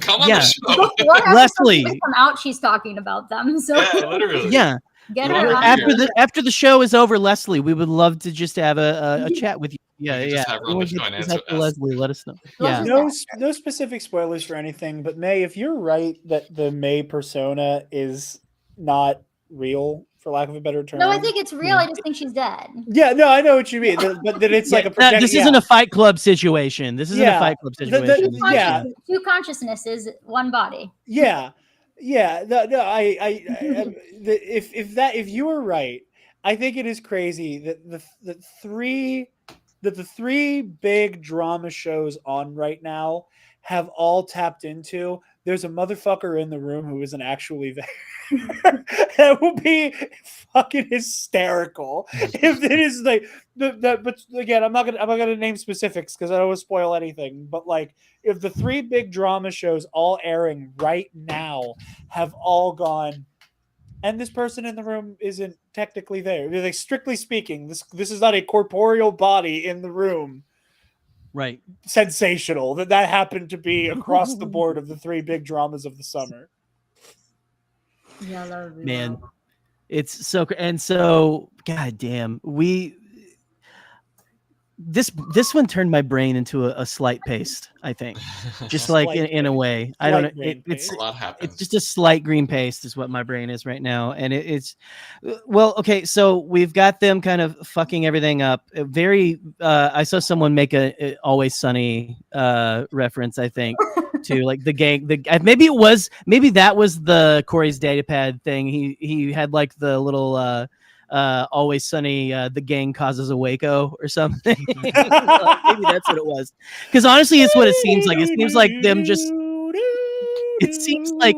Come on the show. Before Leslie come out, she's talking about them. So literally. Get her after the show is over, Leslie, we would love to just have a chat with you. Just have her on the show and answer Leslie, let us know. No specific spoilers for anything, but May, if you're right that the May persona is not real for lack of a better term. No, I think it's real. I just think she's dead. Yeah, no, I know what you mean. But that it's like a project. This isn't a Fight Club situation. This isn't a Fight Club situation. Two consciousnesses, one body. Yeah. No, if you were right, I think it is crazy that the three big drama shows on right now have all tapped into. There's a motherfucker in the room who isn't actually there. That will be fucking hysterical if it is like that. But again, I'm not gonna name specifics because I don't want to spoil anything. But like, if the three big drama shows all airing right now have all gone, and this person in the room isn't technically there. Like, strictly speaking, this is not a corporeal body in the room. Right. Sensational that happened to be across the board of the three big dramas of the summer. Yeah, that would be man. wild. It's so, and so, god damn, this one turned my brain into a slight paste, I think. Just like in a way. I don't know. It's a lot happens. It's just a slight green paste is what my brain is right now. And it's well, okay, so we've got them kind of fucking everything up. I saw someone make a Always Sunny reference, I think, to like the gang. Maybe that was the Corey's datapad thing. He had like the little Always Sunny, the gang causes a Waco or something. Maybe that's what it was. Because honestly, it's what it seems like. It seems like them just. It seems like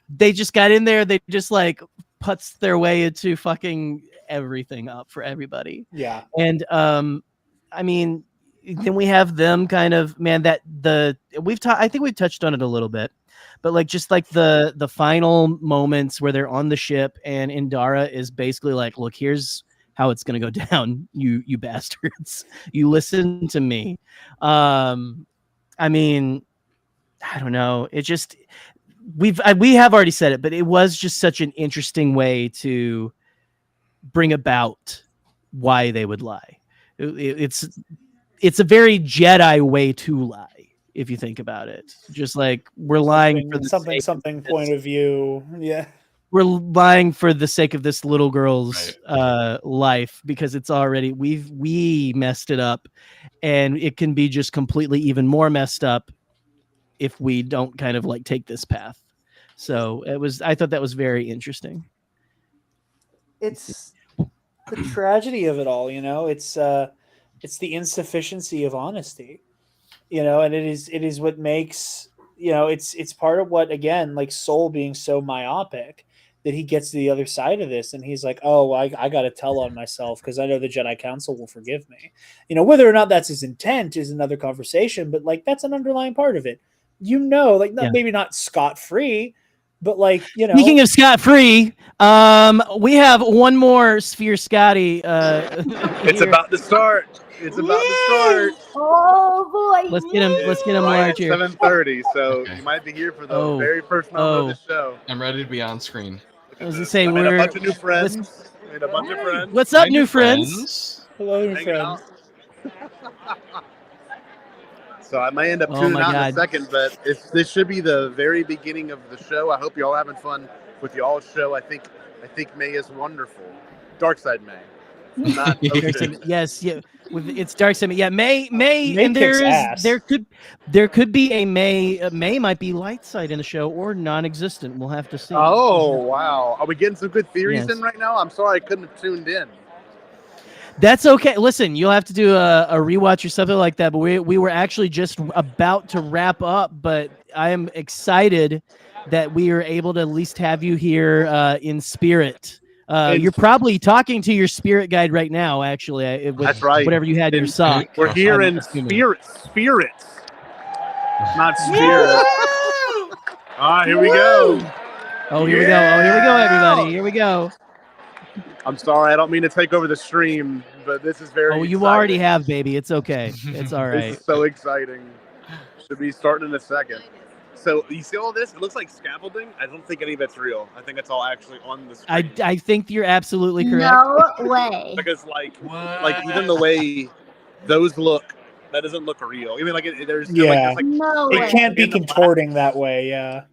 they just got in there. They just like puts their way into fucking everything up for everybody. Yeah. And I mean, then we have them kind of I think we've touched on it a little bit. But like just like the final moments where they're on the ship and Indara is basically like, look, here's how it's gonna go down, you bastards. You listen to me. I mean, I don't know. It just we have already said it, but it was just such an interesting way to bring about why they would lie. It's a very Jedi way to lie. If you think about it, just like we're lying for the something point of view. Yeah. We're lying for the sake of this little girl's life because it's already, we messed it up, and it can be just completely even more messed up if we don't kind of like take this path. So I thought that was very interesting. It's the tragedy of it all, you know, it's the insufficiency of honesty. You know, and it is what makes, you know, it's part of what, again, like Soul being so myopic that he gets to the other side of this and he's like, oh, I got to tell on myself because I know the Jedi Council will forgive me. You know, whether or not that's his intent is another conversation, but like that's an underlying part of it. You know, like maybe not scot-free, but like, you know. Speaking of scot-free, we have one more Sphere Scotty. It's about to start. It's about to start. Oh boy! Let's get him large here. 7:30, so you might be here for the very first moment of the show. I'm ready to be on screen. I was gonna say we made a bunch of new friends. Made a bunch of friends. What's up, new friends? Hello, new friends. So I may end up tuning out in a second, but this should be the very beginning of the show. I hope you're all having fun with y'all's show. I think May is wonderful. Dark Side May. Not yes, yeah. It's Dark Side. Yeah, May and there could be a May might be light side in the show or non-existent. We'll have to see. Oh wow, are we getting some good theories in right now? I'm sorry I couldn't have tuned in. That's okay. Listen, you'll have to do a rewatch or something like that. But we were actually just about to wrap up. But I am excited that we are able to at least have you here in spirit. You're probably talking to your spirit guide right now, actually. That's right. Whatever you had in your sock. We're here in spirits, not spirits. All right, here we go. Oh, here we go. Oh, here we go, everybody. Here we go. I'm sorry, I don't mean to take over the stream, but this is very you exciting. already have, baby. It's okay. It's all right. This is so exciting. Should be starting in a second. So you see all this? It looks like scaffolding. I don't think any of it's real. I think it's all actually on the screen. I think you're absolutely correct. No way. Because like even the way those look, that doesn't look real. I mean, like there's no way. It can't be contorting that way. Yeah.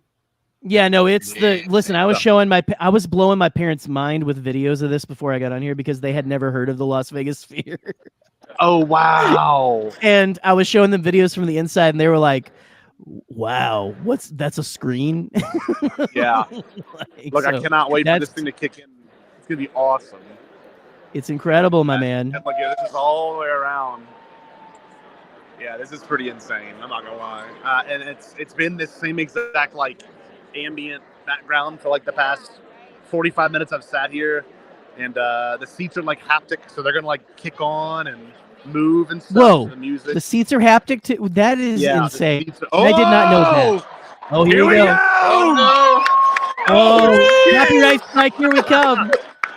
Yeah, no, it's the listen. I was blowing my parents' mind with videos of this before I got on here because they had never heard of the Las Vegas Sphere. Oh wow! And I was showing them videos from the inside, and they were like, "Wow, that's a screen?" Yeah. Look, so I cannot wait for this thing to kick in. It's gonna be awesome. It's incredible, my man. And look, this is all the way around. Yeah, this is pretty insane. I'm not gonna lie. And it's been this same exact like ambient background for like the past 45 minutes I've sat here, and the seats are like haptic, so they're gonna like kick on and move and stuff. Whoa, the music. The seats are haptic too. That is insane. I did not know that. Oh, here we go. Oh, copyright strike, here we come.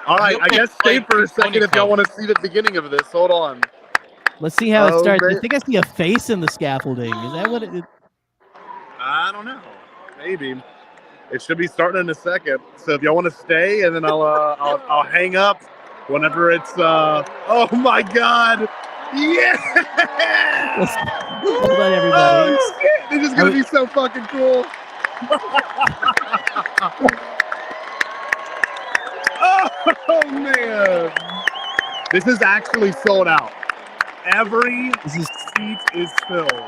All right, I guess stay for a second if y'all want to see the beginning of this. Hold on. Let's see how it starts. I think I see a face in the scaffolding. Is that what it is? I don't know. Maybe. It should be starting in a second. So if y'all want to stay, and then I'll hang up whenever it's. Oh my God! Yeah! Hold on, everybody. Oh shit! This is gonna be so fucking cool. Oh man! This is actually sold out. Every seat is filled.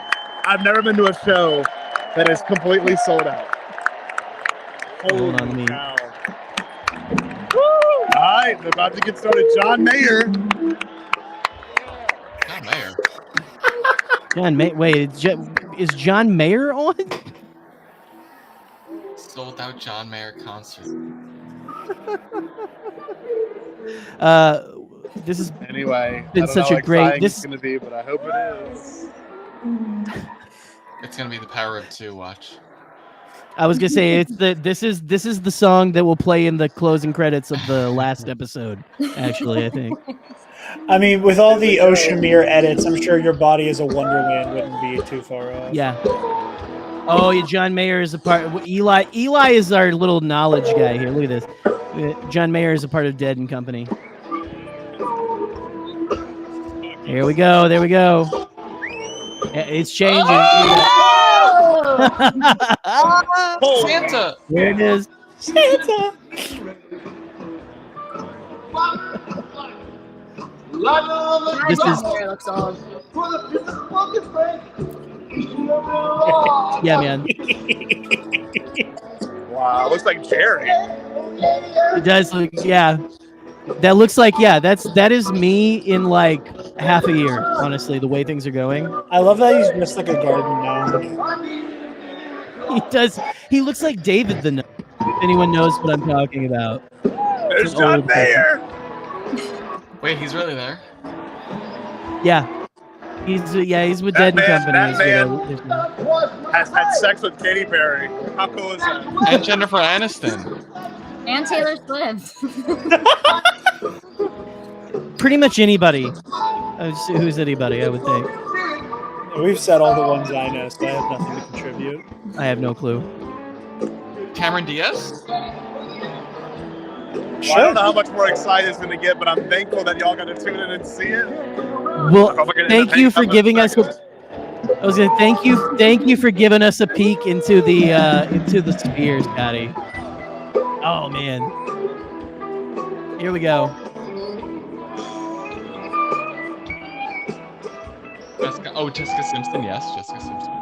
I've never been to a show that is completely sold out. Hold on me. Cow. Woo! All right, we're about to get started. John Mayer. John Mayer. Wait, is John Mayer on? Sold out John Mayer concert. This is anyway. Been such a great. This is gonna be, but I hope it is. It's gonna be the power of two. Watch. I was gonna say this is the song that will play in the closing credits of the last episode. Actually, I think. I mean, with all the Oceanmere edits, I'm sure Your Body is a Wonderland wouldn't be too far off. Yeah. Oh, yeah, John Mayer is a part. Eli is our little knowledge guy here. Look at this. John Mayer is a part of Dead and Company. Here we go. There we go. It's changing. Oh! Santa. There it is. Santa. This is. Looks old. Yeah, man. Wow, looks like Jerry. It does look. Yeah. That looks like that is me in like half a year, honestly, the way things are going. I love that he's just like a garden gnome. He does. He looks like David the Gnome. If anyone knows what I'm talking about. There's John Mayer. Wait, he's really there? Yeah. He's with Dead and Company. That man has had sex with Katy Perry. How cool is that? And Jennifer Aniston. And Taylor Swift. Pretty much anybody. Who's anybody, I would think. We've said all the ones I know, so I have nothing to contribute. I have no clue. Cameron Diaz? Well, I don't know how much more excited it's going to get, but I'm thankful that y'all got to tune in and see it. Well, thank you for giving us. I was gonna thank you for giving us a peek into the sphere, Scotty. Oh man, here we go. Jessica Simpson, yes, Jessica Simpson.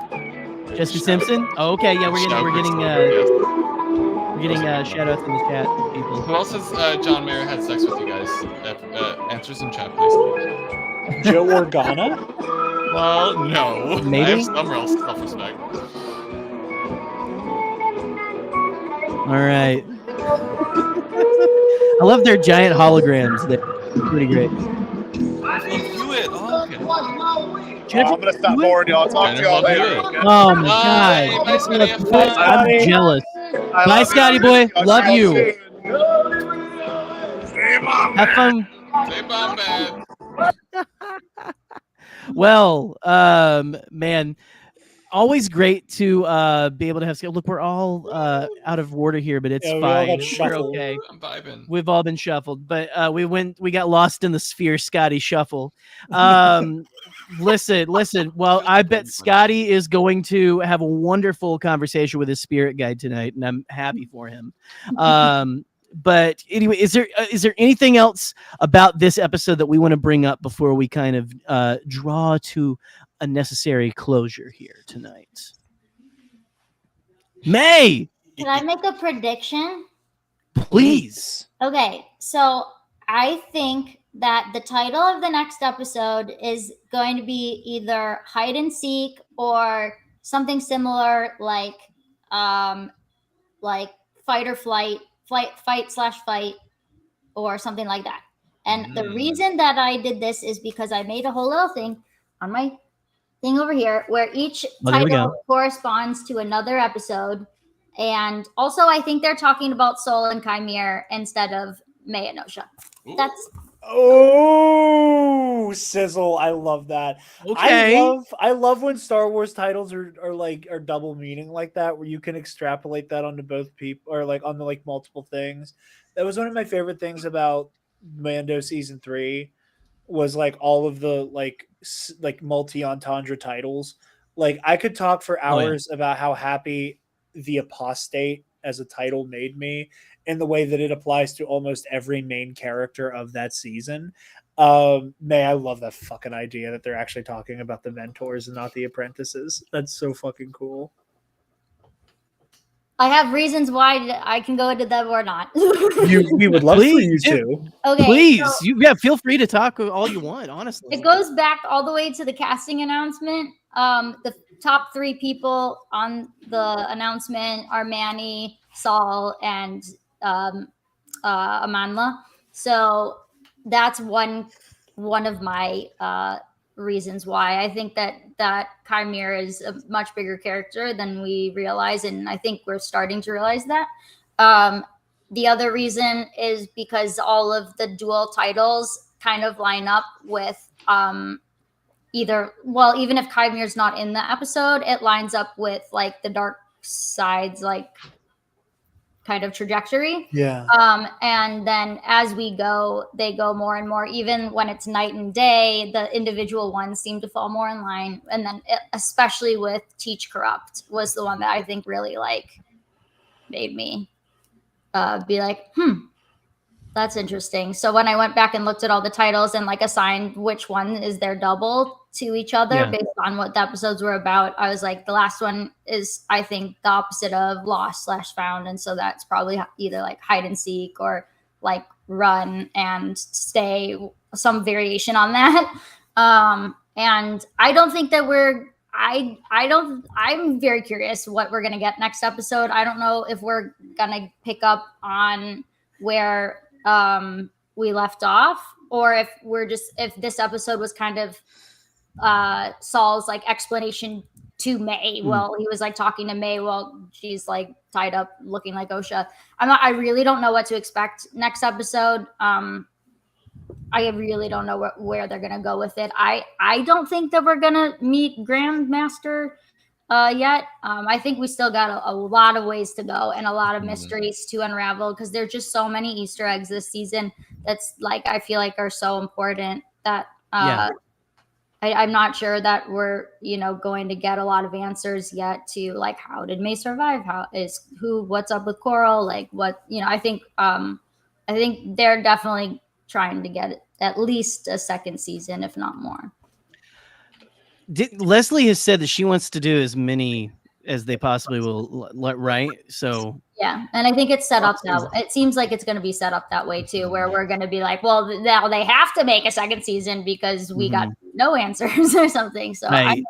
Jessica Simpson. Oh, okay, yeah, we're getting shout outs in the chat, people. Who else has John Mayer had sex with you guys? Answers in chat, please. Joe Organa? Well, no. Maybe? I have some real self-respect. All right. I love their giant holograms. They're pretty great. Do it. Oh, okay. I'm gonna stop boring y'all. Talk to y'all later. Oh my god. I'm jealous. Bye, Scotty boy. Love you. Have fun. Stay bombad. Well, man, always great to be able to have. Look, we're all out of order here, but it's fine. We're okay. I'm vibing. We've all been shuffled, but we got lost in the sphere Scotty shuffle. Listen. Well, I bet Scotty is going to have a wonderful conversation with his spirit guide tonight, and I'm happy for him. But anyway, is there anything else about this episode that we want to bring up before we kind of draw to a necessary closure here tonight? May, can I make a prediction? Please. Okay, so I think that the title of the next episode is going to be either hide and seek or something similar, like fight or flight, fight/fight, or something like that. And the reason that I did this is because I made a whole little thing on my thing over here where each title corresponds to another episode. And also, I think they're talking about Soul and Chimere instead of May and Osha. That's sizzle! I love that. Okay, I love when Star Wars titles are double meaning like that, where you can extrapolate that onto both people or like on the like multiple things. That was one of my favorite things about Mando season 3 was like all of the like multi entendre titles. Like I could talk for hours about how happy The Apostate as a title made me, in the way that it applies to almost every main character of that season. I love that fucking idea that they're actually talking about the mentors and not the apprentices. That's so fucking cool. I have reasons why I can go into them or not. We would love for you to. Okay, please. So feel free to talk all you want, honestly. It goes back all the way to the casting announcement. The top 3 people on the announcement are Manny, Saul, and Amanla. So that's one of my reasons why I think that Chimere is a much bigger character than we realize, and I think we're starting to realize that. The other reason is because all of the dual titles kind of line up with even if Chimere's not in the episode, it lines up with like the dark side's like kind of trajectory. Yeah. And then as we go, they go more and more. Even when it's night and day, the individual ones seem to fall more in line. And then especially with Teach Corrupt was the one that I think really like made me be like, that's interesting. So when I went back and looked at all the titles and like assigned which one is their double to each other based on what the episodes were about, I was like, the last one is, I think, the opposite of lost/found. And so that's probably either like hide and seek or like run and stay, some variation on that. And I don't think that I'm very curious what we're going to get next episode. I don't know if we're going to pick up on where we left off, or if this episode was kind of Saul's like explanation to May. Well, he was like talking to May while she's like tied up looking like Osha. I really don't know what to expect next episode. I really don't know where they're gonna go with it. I don't think that we're gonna meet Grandmaster yet. I think we still got a lot of ways to go and a lot of mysteries to unravel, because there's just so many Easter eggs this season that's like I feel like are so important that I'm not sure that we're going to get a lot of answers yet to like how did May survive? What's up with Coral? Like what I think they're definitely trying to get at least a second season, if not more. Leslie has said that she wants to do as many as they possibly will, right? So yeah, and I think it's set up that it seems like it's going to be set up that way too, where we're going to be like, well, now they have to make a second season because we got no answers or something. So right.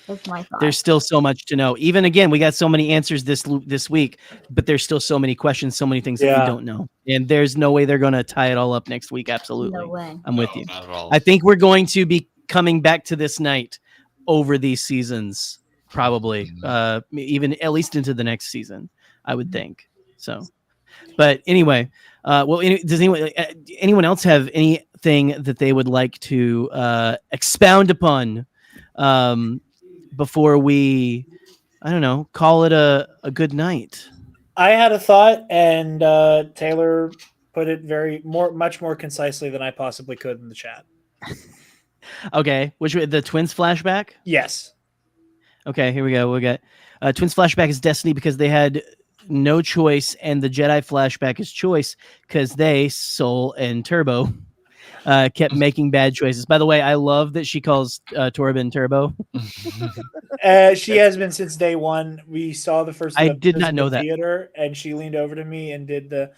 That's my thought. There's still so much to know. Even again, we got so many answers this week, but there's still so many questions, so many things that we don't know. And there's no way they're going to tie it all up next week. Absolutely. No way. I'm with you. Not at all. I think we're going to be coming back to this night over these seasons, probably, even at least into the next season, I would think. So, but anyway, does anyone else have anything that they would like to expound upon before we, I don't know, call it a good night? I had a thought, and Taylor put it much more concisely than I possibly could in the chat. Okay, the twins flashback? Yes. Okay, here we go. We got twins flashback is destiny because they had no choice, and the Jedi flashback is choice because they, Soul and Turbo, kept making bad choices. By the way, I love that she calls Torben Turbo. She has been since day one. We saw the first. I did not know that. Theater, and she leaned over to me and did the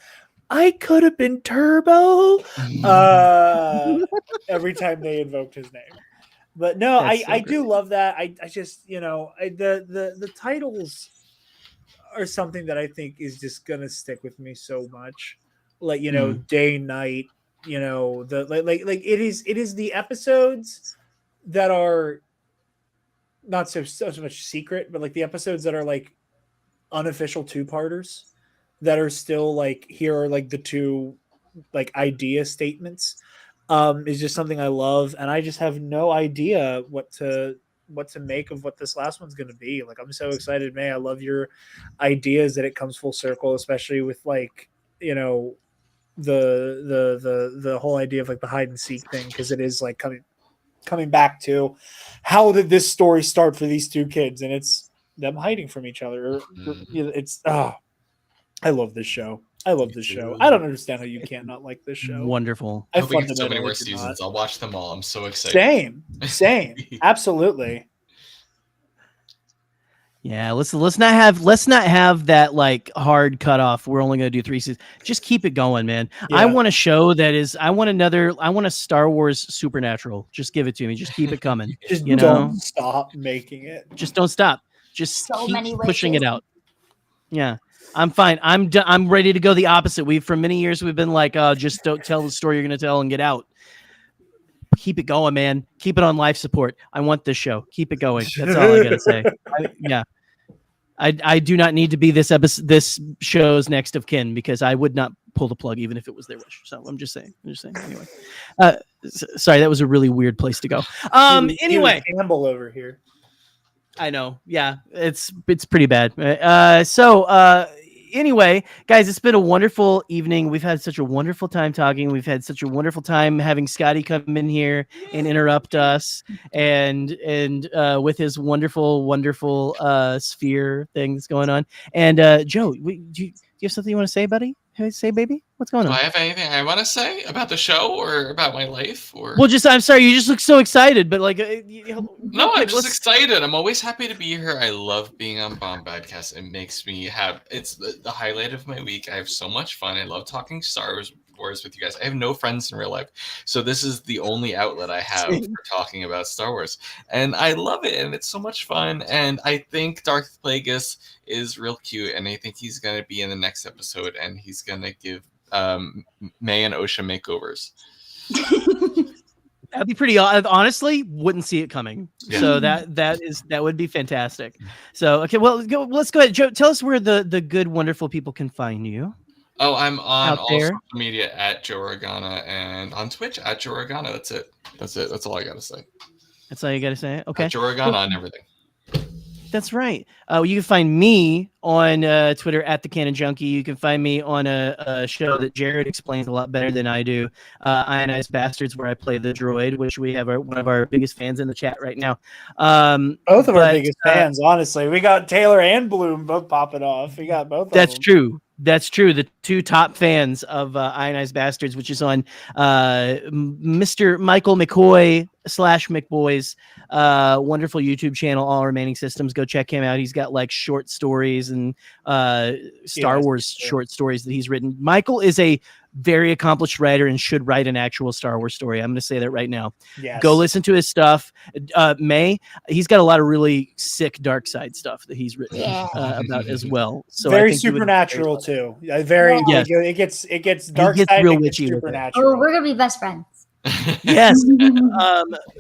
"I could have been Turbo" every time they invoked his name. But no, I do love that. I just the titles are something that I think is just gonna stick with me so much. Like day, night. The it is the episodes that are not so much secret, but like the episodes that are like unofficial two-parters that are still like, here are like the two like idea statements, is just something I love, and I just have no idea what to make of what this last one's going to be. Like, I'm so excited, May. I love your ideas that it comes full circle, especially with like, the whole idea of like the hide and seek thing, because it is like coming back to how did this story start for these two kids, and it's them hiding from each other. It's I love this show. I love this show. I don't understand how you can't not like this show. Wonderful. I hope we get so many more seasons. I'll watch them all. I'm so excited. Same. Absolutely. Yeah, let's not have that like hard cutoff. We're only gonna do 3 seasons. Just keep it going, man. Yeah. I want a show that is. I want a Star Wars Supernatural. Just give it to me. Just keep it coming. Just don't stop making it. Just don't stop. Just keep pushing it out. Yeah, I'm fine. I'm ready to go the opposite. For many years we've been like, just don't tell the story you're gonna tell and get out. Keep it going, man. Keep it on life support. I want this show. Keep it going. That's all I gotta say. I do not need to be this show's next of kin, because I would not pull the plug even if it was their wish. So I'm just saying. Anyway, sorry, that was a really weird place to go. Anyway, Campbell over here. I know. Yeah, it's pretty bad. Anyway, guys, it's been a wonderful evening. We've had such a wonderful time talking. We've had such a wonderful time having Scotty come in here and interrupt us, and with his wonderful sphere things going on. And Joe, do you have something you want to say, buddy? Say, baby, what's going on? Do I have anything I want to say about the show or about my life? Or I'm sorry, you just look so excited, but like, no, I'm just excited. I'm always happy to be here. I love being on Bombadcast. It makes me it's the highlight of my week. I have so much fun. I love talking Star Wars with you guys. I have no friends in real life, so this is the only outlet I have for talking about Star Wars, and I love it, and it's so much fun. And I think Darth Plagueis is real cute, and I think he's going to be in the next episode, and he's going to give May and Osha makeovers. That'd be pretty. Honestly, wouldn't see it coming. Yeah. So that would be fantastic. So okay, well, let's go ahead. Joe, tell us where the good, wonderful people can find you. Oh, I'm on all social media at Joe Organa, and on Twitch at Joe Organa. That's it. That's all I gotta say. That's all you gotta say. Okay. At Joe Organa on everything. That's right. You can find me on Twitter at the Canon Junkie. You can find me on a show that Jared explains a lot better than I do, Ionized Bastards, where I play the droid, which we have one of our biggest fans in the chat right now. Both of our biggest fans, honestly. We got Taylor and Bloom both popping off. We got both of them. That's true. That's true. The two top fans of Ionized Bastards, which is on Mr. Michael McCoy / McBoy's wonderful YouTube channel, All Remaining Systems. Go check him out. He's got like short stories and Star Wars short stories that he's written. Michael is a very accomplished writer and should write an actual Star Wars story. I'm going to say that right now. Yes. Go listen to his stuff. May, he's got a lot of really sick dark side stuff that he's written about as well. So very supernatural too. Very. Yes. It gets dark side. Real witchy. Supernatural. Oh, we're gonna be best friends. Yes.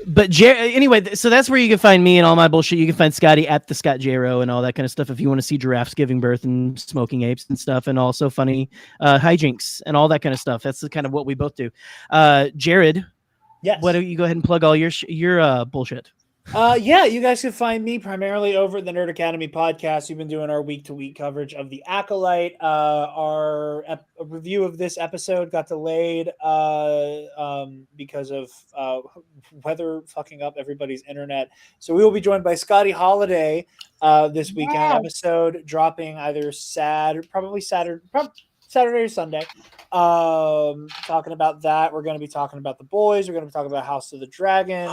But anyway, so that's where you can find me and all my bullshit. You can find Scotty at the Scott J-Ro and all that kind of stuff if you want to see giraffes giving birth and smoking apes and stuff, and also funny hijinks and all that kind of stuff. That's the kind of what we both do. Jared, yes. Why don't you go ahead and plug all your bullshit? Yeah, you guys can find me primarily over at the Nerd Academy podcast. We've been doing our week-to-week coverage of the Acolyte. Our review of this episode got delayed because of weather fucking up everybody's internet. So we will be joined by Scotty Holiday this weekend. Episode dropping either probably Saturday or Sunday. Talking about that. We're going to be talking about The Boys. We're going to be talking about House of the Dragon.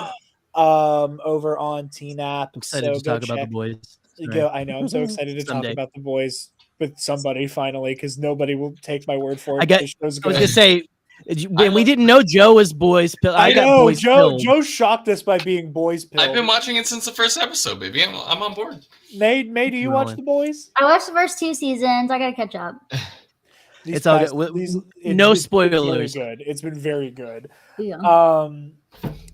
Over on TNAP. I'm excited to talk about The Boys. I know. I'm so excited to talk about The Boys with somebody finally, because nobody will take my word for it. I was going to say, when we didn't know Joe was Boys Pill. I got Boys Pill. Joe shocked us by being Boys Pill. I've been watching it since the first episode, baby. I'm on board. May, do you watch The Boys? I watched the first 2 seasons. I got to catch up. It's all good. No spoilers. It's been very good. Yeah.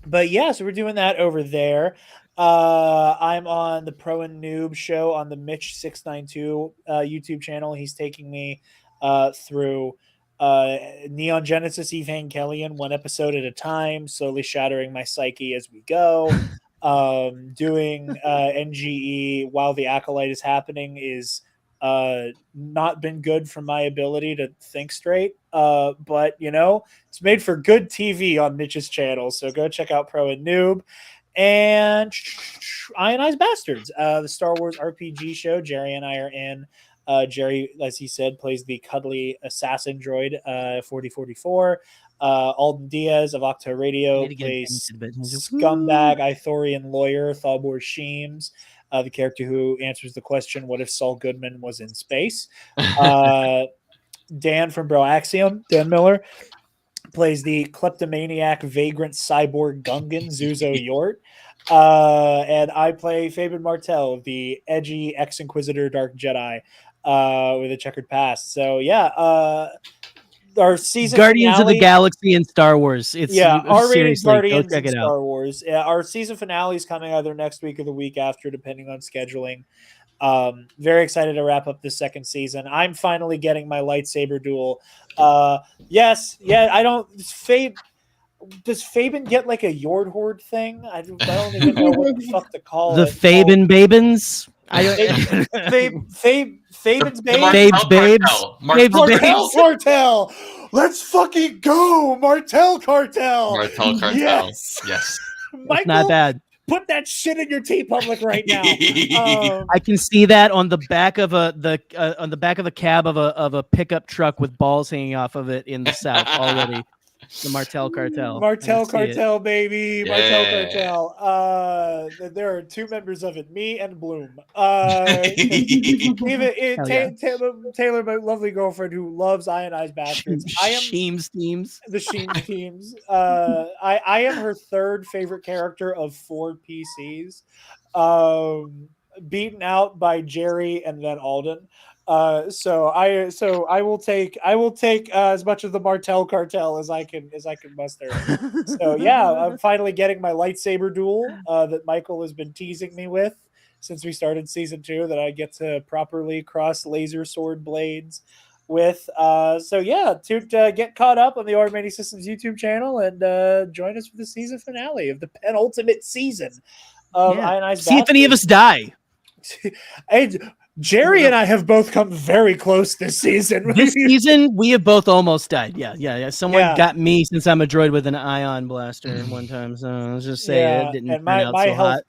But yeah, so we're doing that over there. I'm on the Pro and Noob show on the Mitch692 YouTube channel. He's taking me through Neon Genesis Evangelion 1 episode at a time, slowly shattering my psyche as we go. Doing NGE while the Acolyte is happening is not been good for my ability to think straight, but it's made for good TV on Mitch's channel, so go check out Pro and Noob. And Ionized Bastards, the Star Wars RPG show. Jerry and I are in. Jerry, as he said, plays the cuddly assassin droid 4044. Alden Diaz of Octo Radio plays scumbag Ithorian lawyer Thalbor Sheems, the character who answers the question, what if Saul Goodman was in space? Dan from Bro Axiom, Dan Miller, plays the kleptomaniac vagrant cyborg Gungan Zuzo Yort. And I play Fabian Martel, the edgy ex-Inquisitor Dark Jedi with a checkered past. So yeah, our season Guardians finale, of the Galaxy and Star Wars. It's R-rated Guardians go check it out. Star Wars. Yeah, our season finale is coming either next week or the week after, depending on scheduling. Very excited to wrap up the second season. I'm finally getting my lightsaber duel. Yes, yeah. I don't. Does Fabian get like a Yord Horde thing? I don't even know what the fuck to call it. The Fabian Babins. Fabian's Babes. Martel Cartel. Let's fucking go, Martel Cartel. Martel Cartel. Yes. Michael, not bad. Put that shit in your T-Public right now. I can see that on the back of a cab of a pickup truck with balls hanging off of it in the South already. The Martel Cartel. Martel Cartel, baby. Martel Cartel. There are 2 members of it, me and Bloom. Taylor, my lovely girlfriend who loves Ionized Bastards. Sheems teams. The Sheems teams. I am her 3rd favorite character of 4 PCs. Beaten out by Jerry and then Alden. So I will take as much of the Martel Cartel as I can muster. So yeah, I'm finally getting my lightsaber duel that Michael has been teasing me with since we started season 2, that I get to properly cross laser sword blades with. So yeah, to get caught up on the Automatic Systems YouTube channel and join us for the season finale of the penultimate season of Ionized Bastards. See if any of us die. Jerry and I have both come very close this season. This season, we have both almost died. Yeah. Someone got me since I'm a droid with an ion blaster one time. So let's just say it didn't turn out so hot.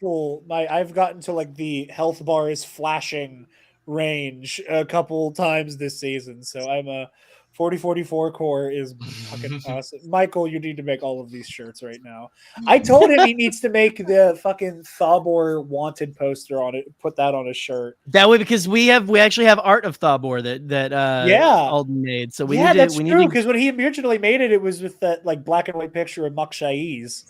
I've gotten to like the health bar is flashing range a couple times this season. So I'm a 4044 core is fucking awesome. Michael, you need to make all of these shirts right now. I told him he needs to make the fucking Thabor wanted poster on it. Put that on a shirt. That way, because we actually have art of Thabor that Alden made. So that's true. Because when he originally made it, it was with that like black and white picture of Muk Shaiz.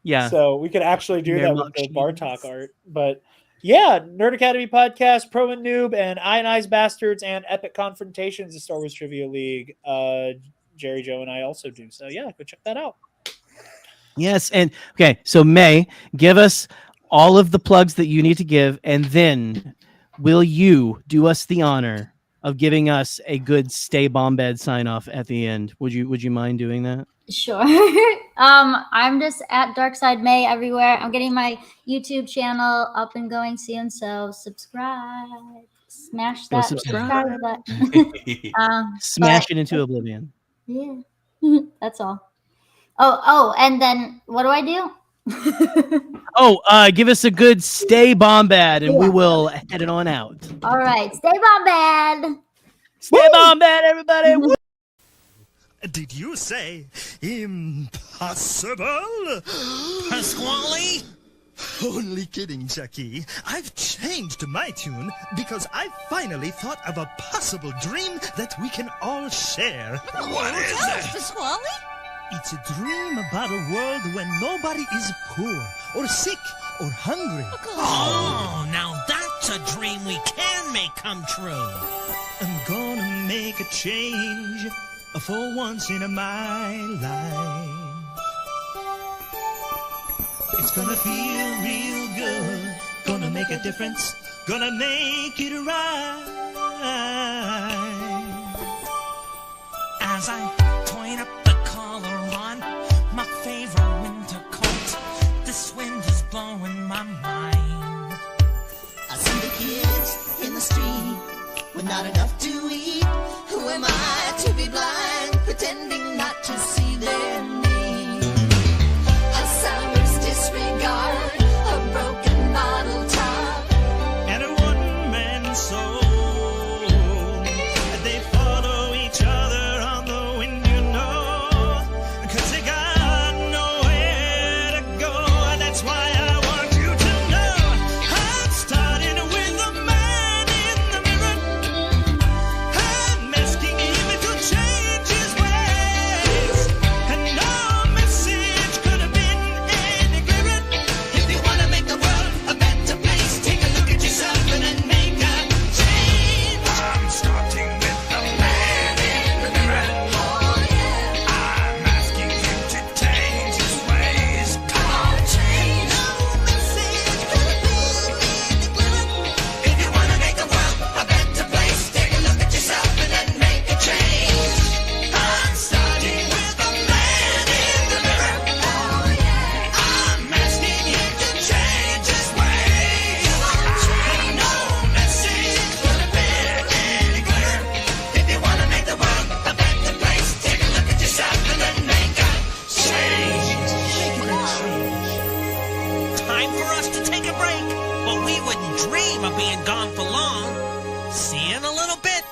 Yeah. So we could actually do that with the Bartok art, but. Yeah, Nerd Academy Podcast, Pro and Noob, and Ionized Bastards, and Epic Confrontations, the Star Wars Trivia League. Jerry, Joe, and I also do. So yeah, go check that out. Yes, and okay, so May, give us all of the plugs that you need to give, and then will you do us the honor of giving us a good Stay Bombad sign off at the end? Would you mind doing that? Sure. I'm just at Darkside May everywhere. I'm getting my YouTube channel up and going soon, so subscribe. Smash that subscribe button. Smash it into oblivion. Yeah, that's all. Oh, and then what do I do? Give us a good stay bombad, and we will head it on out. All right, stay bombad. Stay bombad, everybody. Woo! Did you say impossible? Pasquale? Only kidding, Jackie. I've changed my tune because I finally thought of a possible dream that we can all share. What is it? Pasquale? It's a dream about a world when nobody is poor or sick or hungry. Oh, now that's a dream we can make come true. I'm gonna make a change for once in my life. It's gonna feel real good, gonna make a difference, gonna make it right. As I point up the collar on my favorite winter coat, this wind is blowing my mind. I see the kids in the street with not enough to eat. Who am I to be blind, pretending not to see their need? Alzheimer's disregard, a broken bottle top, and a one-man soul. They follow each other on the wind, you know, 'cause they got nowhere to go. That's why I want you to know I'm starting with the man in the mirror. I'm asking him to change his ways, and no message could have been any clearer. If you want to make the world a better place, take a look at yourself and then make a change. I'm starting with the man in the mirror. Oh yeah, I'm asking him to change his ways. come on, change. No message could have been any clearer. If you want to make the world a better place, take a look at yourself and then make a change. I'm starting with the man in the mirror. Oh yeah, I'm asking him to change his ways. no message could have been any clearer. If you want to make the world a better place, take a look at yourself and then make a change. Time for us to take a break, but we wouldn't dream of being gone for long. See you in a little bit.